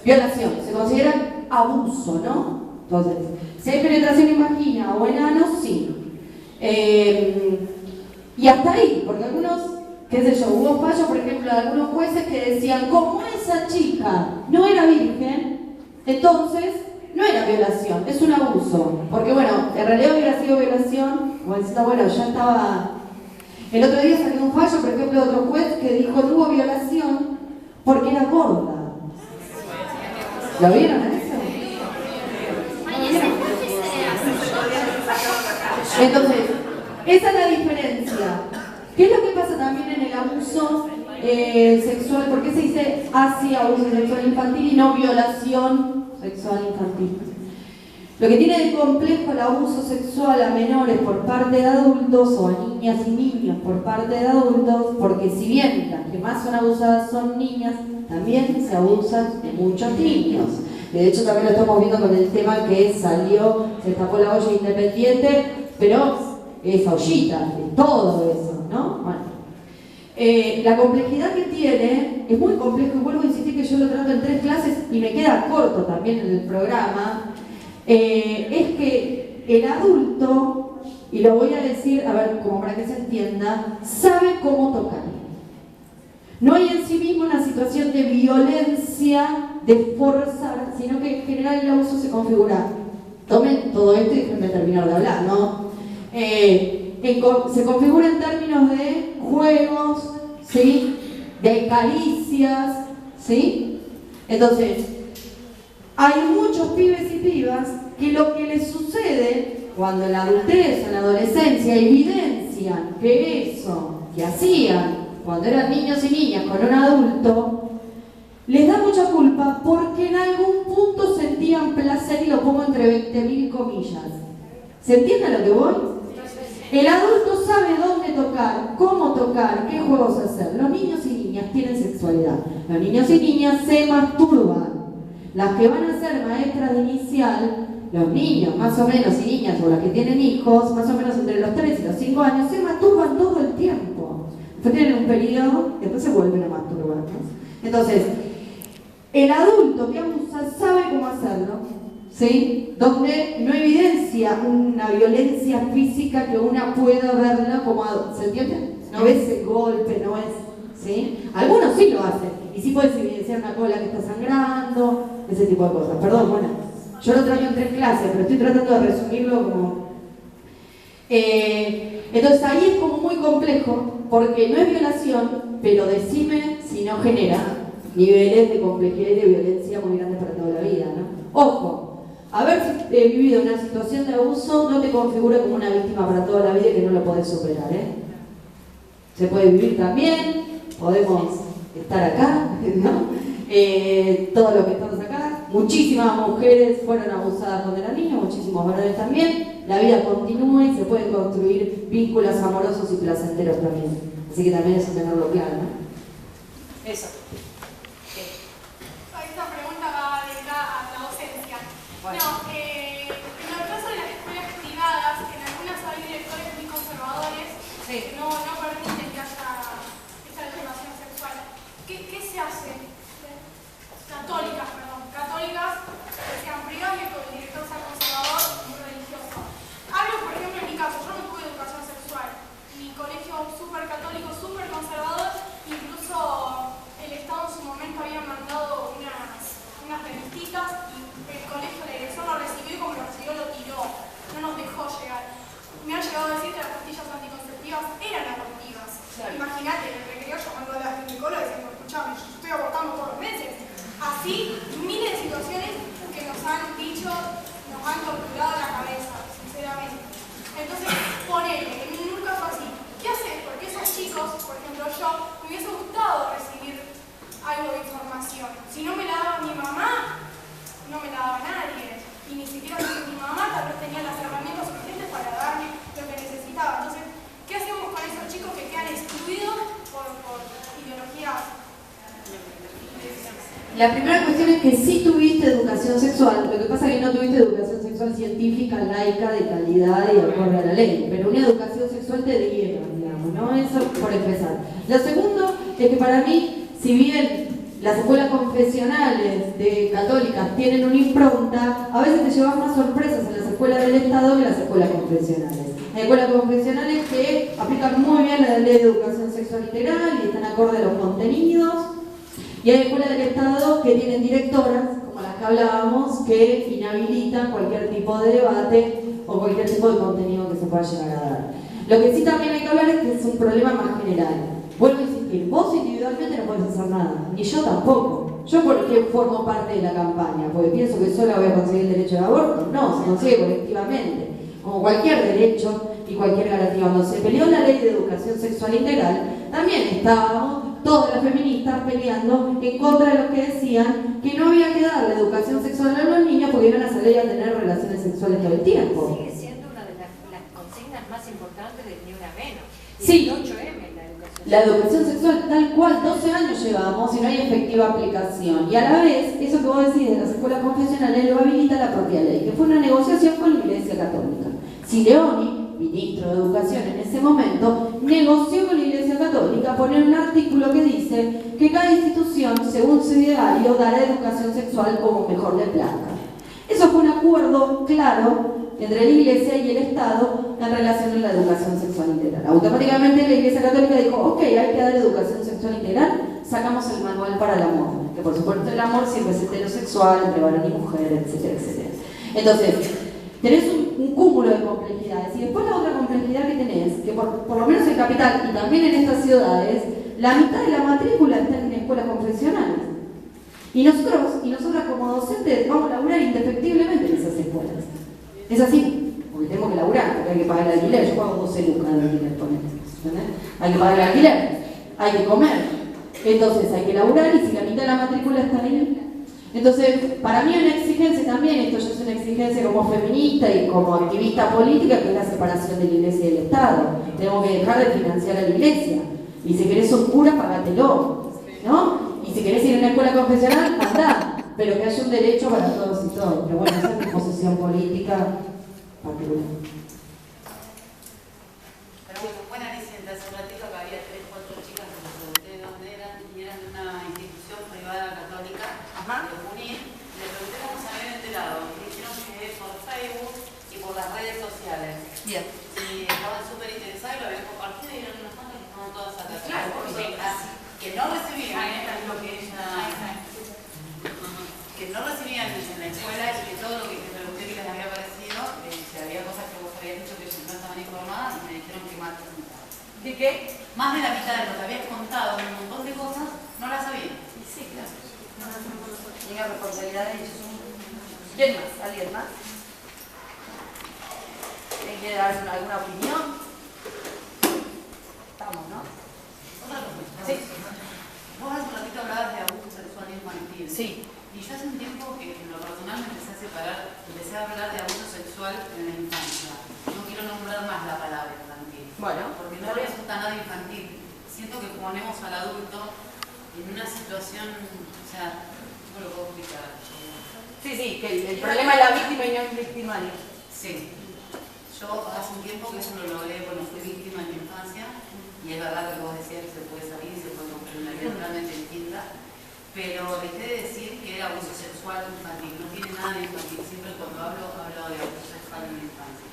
violación, se considera abuso, ¿no? Entonces, si hay penetración en vagina o en ano, sí. Y hasta ahí, porque algunos, qué sé yo, hubo fallos, por ejemplo, de algunos jueces que decían, como esa chica no era virgen, entonces no era violación, es un abuso. Porque bueno, en realidad hubiera sido violación, como decía, bueno, ya estaba... El otro día salió un fallo, por ejemplo, de otro juez que dijo no hubo violación porque era gorda. ¿Lo vieron eso? Entonces, esa es la diferencia. ¿Qué es lo que pasa también en el abuso sexual? ¿Por qué se dice así abuso sexual infantil y no violación sexual infantil? Lo que tiene de complejo el abuso sexual a menores por parte de adultos o a niñas y niños por parte de adultos, porque si bien las que más son abusadas son niñas, también se abusan de muchos niños. De hecho también lo estamos viendo con el tema que salió, se tapó la olla independiente, pero es ollita, es todo eso, ¿no? Bueno. La complejidad que tiene es muy complejo, y vuelvo a insistir que yo lo trato en 3 clases y me queda corto también en el programa. Es que el adulto, y lo voy a decir, a ver, como para que se entienda, sabe cómo tocar. No hay en sí mismo una situación de violencia, de forzar, sino que en general el abuso se configura. Tomen todo esto y déjenme terminar de hablar, ¿no? Se configura en términos de juegos, ¿sí? De caricias, ¿sí? Entonces, hay muchos pibes y pibas que lo que les sucede cuando en la adultez o en la adolescencia evidencian que eso que hacían cuando eran niños y niñas con un adulto, les da mucha culpa porque en algún punto sentían placer, y lo pongo entre 20.000 comillas. ¿Se entiende a lo que voy? El adulto sabe dónde tocar, cómo tocar, qué juegos hacer. Los niños y niñas tienen sexualidad. Los niños y niñas se masturban. Las que van a ser maestras de inicial, los niños más o menos y niñas, o las que tienen hijos, más o menos entre los 3 y los 5 años, se masturban todo el tiempo. Después tienen un periodo, después se vuelven a masturbar, ¿no? Entonces, el adulto que abusa sabe cómo hacerlo, ¿sí? Donde no evidencia una violencia física que una pueda verla como adulto, ¿se entiende? No es el golpe, no es, ¿sí? Algunos sí lo hacen, y sí puedes evidenciar una cola que está sangrando, ese tipo de cosas. Perdón, bueno, yo lo traigo en 3 clases, pero estoy tratando de resumirlo como... Entonces ahí es como muy complejo, porque no es violación, pero decime si no genera niveles de complejidad y de violencia muy grandes para toda la vida, ¿no? Ojo, haber vivido una situación de abuso no te configura como una víctima para toda la vida y que no lo podés superar, ¿eh? Se puede vivir también, podemos estar acá, ¿no? Todos los que estamos acá, muchísimas mujeres fueron abusadas cuando eran niños, muchísimos varones también. La vida continúa y se pueden construir vínculos amorosos y placenteros también. Así que también eso tenerlo claro, ¿no? Eso. Esta pregunta va dedicada a la docencia. Bueno. No, en el caso de las escuelas privadas, en algunas hay directores muy conservadores que no permiten que haya esta educación sexual. ¿Qué se hace? Católicas, que sean privadas y que el director sea conservador y muy religioso. Hablo, por ejemplo, en mi caso, yo no tuve educación sexual. Mi colegio súper católico, súper conservador, incluso el Estado en su momento había mandado unas revistitas y el colegio, el egresor lo recibió y como lo recibió lo tiró, no nos dejó llegar. Me han llegado a decir que las pastillas anticonceptivas eran abortivas. Claro. Imagínate, en el recreo llamando a las ginecólogas y diciendo, escuchame, yo estoy abortando todos los meses. Así, miles de situaciones que nos han dicho, nos han torturado la cabeza, sinceramente. Entonces, ponele, en un caso así, ¿qué haces? Porque esos chicos, por ejemplo yo, me hubiese gustado recibir algo de información. Si no me la daba mi mamá, no me la daba nadie. Y ni siquiera mi mamá tal vez tenía las herramientas suficientes para darme lo que necesitaba. Entonces, ¿qué hacemos con esos chicos que quedan excluidos por ideologías? La primera cuestión es que sí tuviste educación sexual, lo que pasa es que no tuviste educación sexual científica, laica, de calidad y acorde a la ley, pero una educación sexual te dieron, digamos, ¿no? Eso por empezar. Lo segundo es que para mí, si bien las escuelas confesionales de católicas tienen una impronta, a veces te llevas más sorpresas en las escuelas del Estado que en las escuelas confesionales. Hay escuelas confesionales que aplican muy bien la ley de educación sexual integral y están acorde a los contenidos. Y hay escuelas del Estado que tienen directoras, como las que hablábamos, que inhabilitan cualquier tipo de debate o cualquier tipo de contenido que se pueda llegar a dar. Lo que sí también hay que hablar es que es un problema más general. Vuelvo a insistir, vos individualmente no podés hacer nada, ni yo tampoco. Yo porque formo parte de la campaña, porque pienso que sola voy a conseguir el derecho al aborto. No, se consigue colectivamente, como cualquier derecho y cualquier garantía. Cuando se peleó la ley de educación sexual integral, también estábamos todas las feministas peleando en contra de los que decían que no había que darle educación sexual a los niños porque iban a salir a tener relaciones sexuales todo el tiempo. Sigue siendo una de las consignas más importantes de Ni Una Menos. Y Sí. el 8M, la educación. La educación sexual tal cual, 12 años llevamos y no hay efectiva aplicación. Y a la vez, eso que vos decís de las escuelas confesionales lo habilita la propia ley, que fue una negociación con la Iglesia Católica. Sileoni, ministro de Educación en ese momento, negoció con la Iglesia Católica poner un artículo que dice que cada institución, según su ideario, dará educación sexual como mejor le plazca. Eso fue un acuerdo claro entre la Iglesia y el Estado en relación a la educación sexual integral. Automáticamente la Iglesia Católica dijo, ok, hay que dar educación sexual integral, sacamos el manual para el amor, que por supuesto el amor siempre es heterosexual, entre varón y mujer, etcétera, etcétera. Entonces, tenés un cúmulo de complejidades. Y después la otra complejidad que tenés, que por lo menos en Capital y también en estas ciudades, la mitad de la matrícula está en escuelas confesionales. Y nosotros y nosotras como docentes vamos a laburar indefectiblemente en esas escuelas. Es así, porque tenemos que laburar, porque hay que pagar el alquiler. Yo pago 12 lucas de alquiler, ¿entendés? Hay que pagar el alquiler, hay que comer. Entonces hay que laburar y si la mitad de la matrícula está ahí. Entonces, para mí una exigencia también, esto ya es una exigencia como feminista y como activista política, que es la separación de la Iglesia y del Estado. Tenemos que dejar de financiar a la Iglesia. Y si querés un cura, pagatelo, ¿no? Y si querés ir a una escuela confesional, andá, pero que haya un derecho para todos y todos. Pero bueno, esa es mi posición política particular. Pero bueno, buena licencia, hace un ratito que había 3 o 4 chicas que me pregunté de dónde eran y eran de una institución privada católica de Junín. Le pregunté cómo se habían enterado. Me dijeron que por Facebook y por las redes sociales. Bien. Y estaban súper interesados y lo habían compartido y eran unas cuantas que estaban todas acá. Claro, que no recibían, es lo que ella... que no recibían en la escuela y que todo lo que te pregunté que les había parecido, si había cosas que vos habías dicho que ellos no estaban informadas y me dijeron que más de la mitad. ¿De qué? Más de la mitad de lo que habías contado, un montón de cosas, no las sabían. Sí, claro. Tiene responsabilidad de ellos. ¿Quién más? ¿Alguien más? ¿Quién quiere dar alguna opinión? Estamos, ¿no? Otra cosa. Sí. Vos hace un ratito hablabas de abuso sexual infantil. Sí. Y yo hace un tiempo que en lo personal me empecé a separar, empecé a hablar de abuso sexual en la infancia. No quiero nombrar más la palabra infantil. Bueno. Porque no resulta nada infantil. Siento que ponemos al adulto en una situación, o sea, no lo puedo explicar. Sí, que el problema es la víctima y no el victimario. Sí. Yo hace un tiempo que eso lo logré, bueno, fui víctima en mi infancia y es verdad que vos decías que se puede salir y se puede construir una vida realmente distinta, pero dejé de decir que era abuso sexual infantil, no tiene nada de infantil, siempre cuando hablo de abuso sexual en la infancia.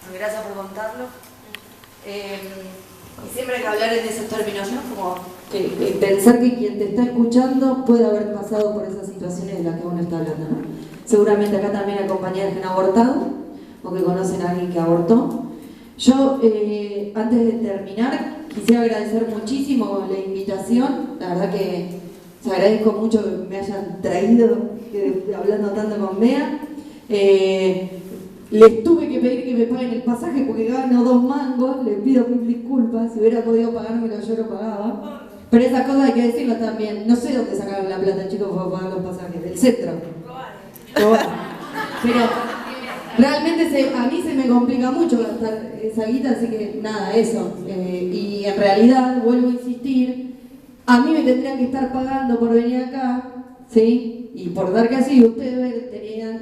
Gracias por contarlo. Y siempre hay que hablar en esos términos, ¿no? Como que pensar que quien te está escuchando puede haber pasado por esas situaciones de las que uno está hablando, ¿no? Seguramente acá también hay compañeras que han abortado o que conocen a alguien que abortó. Yo, antes de terminar, quisiera agradecer muchísimo la invitación. La verdad que les agradezco mucho que me hayan traído, hablando tanto con Bea. Les tuve que pedir que me paguen el pasaje porque gano 2 mangos, les pido mil disculpas, si hubiera podido pagármelo yo lo pagaba. Pero esas cosas hay que decirlo también. No sé dónde sacaron la plata, chicos, para pagar los pasajes, del centro. Pero realmente a mí se me complica mucho gastar esa guita, así que nada, eso. Y en realidad, vuelvo a insistir, a mí me tendrían que estar pagando por venir acá, ¿sí? Y por dar clase, ustedes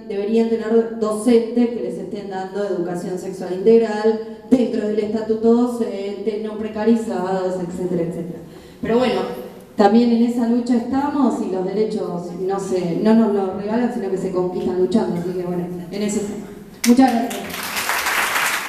deberían tener docentes que les estén dando educación sexual integral dentro del estatuto docente, no precarizados, etcétera, etcétera. Pero bueno, también en esa lucha estamos y los derechos no nos los regalan, sino que se conquistan luchando. Así que bueno, en eso. Muchas gracias.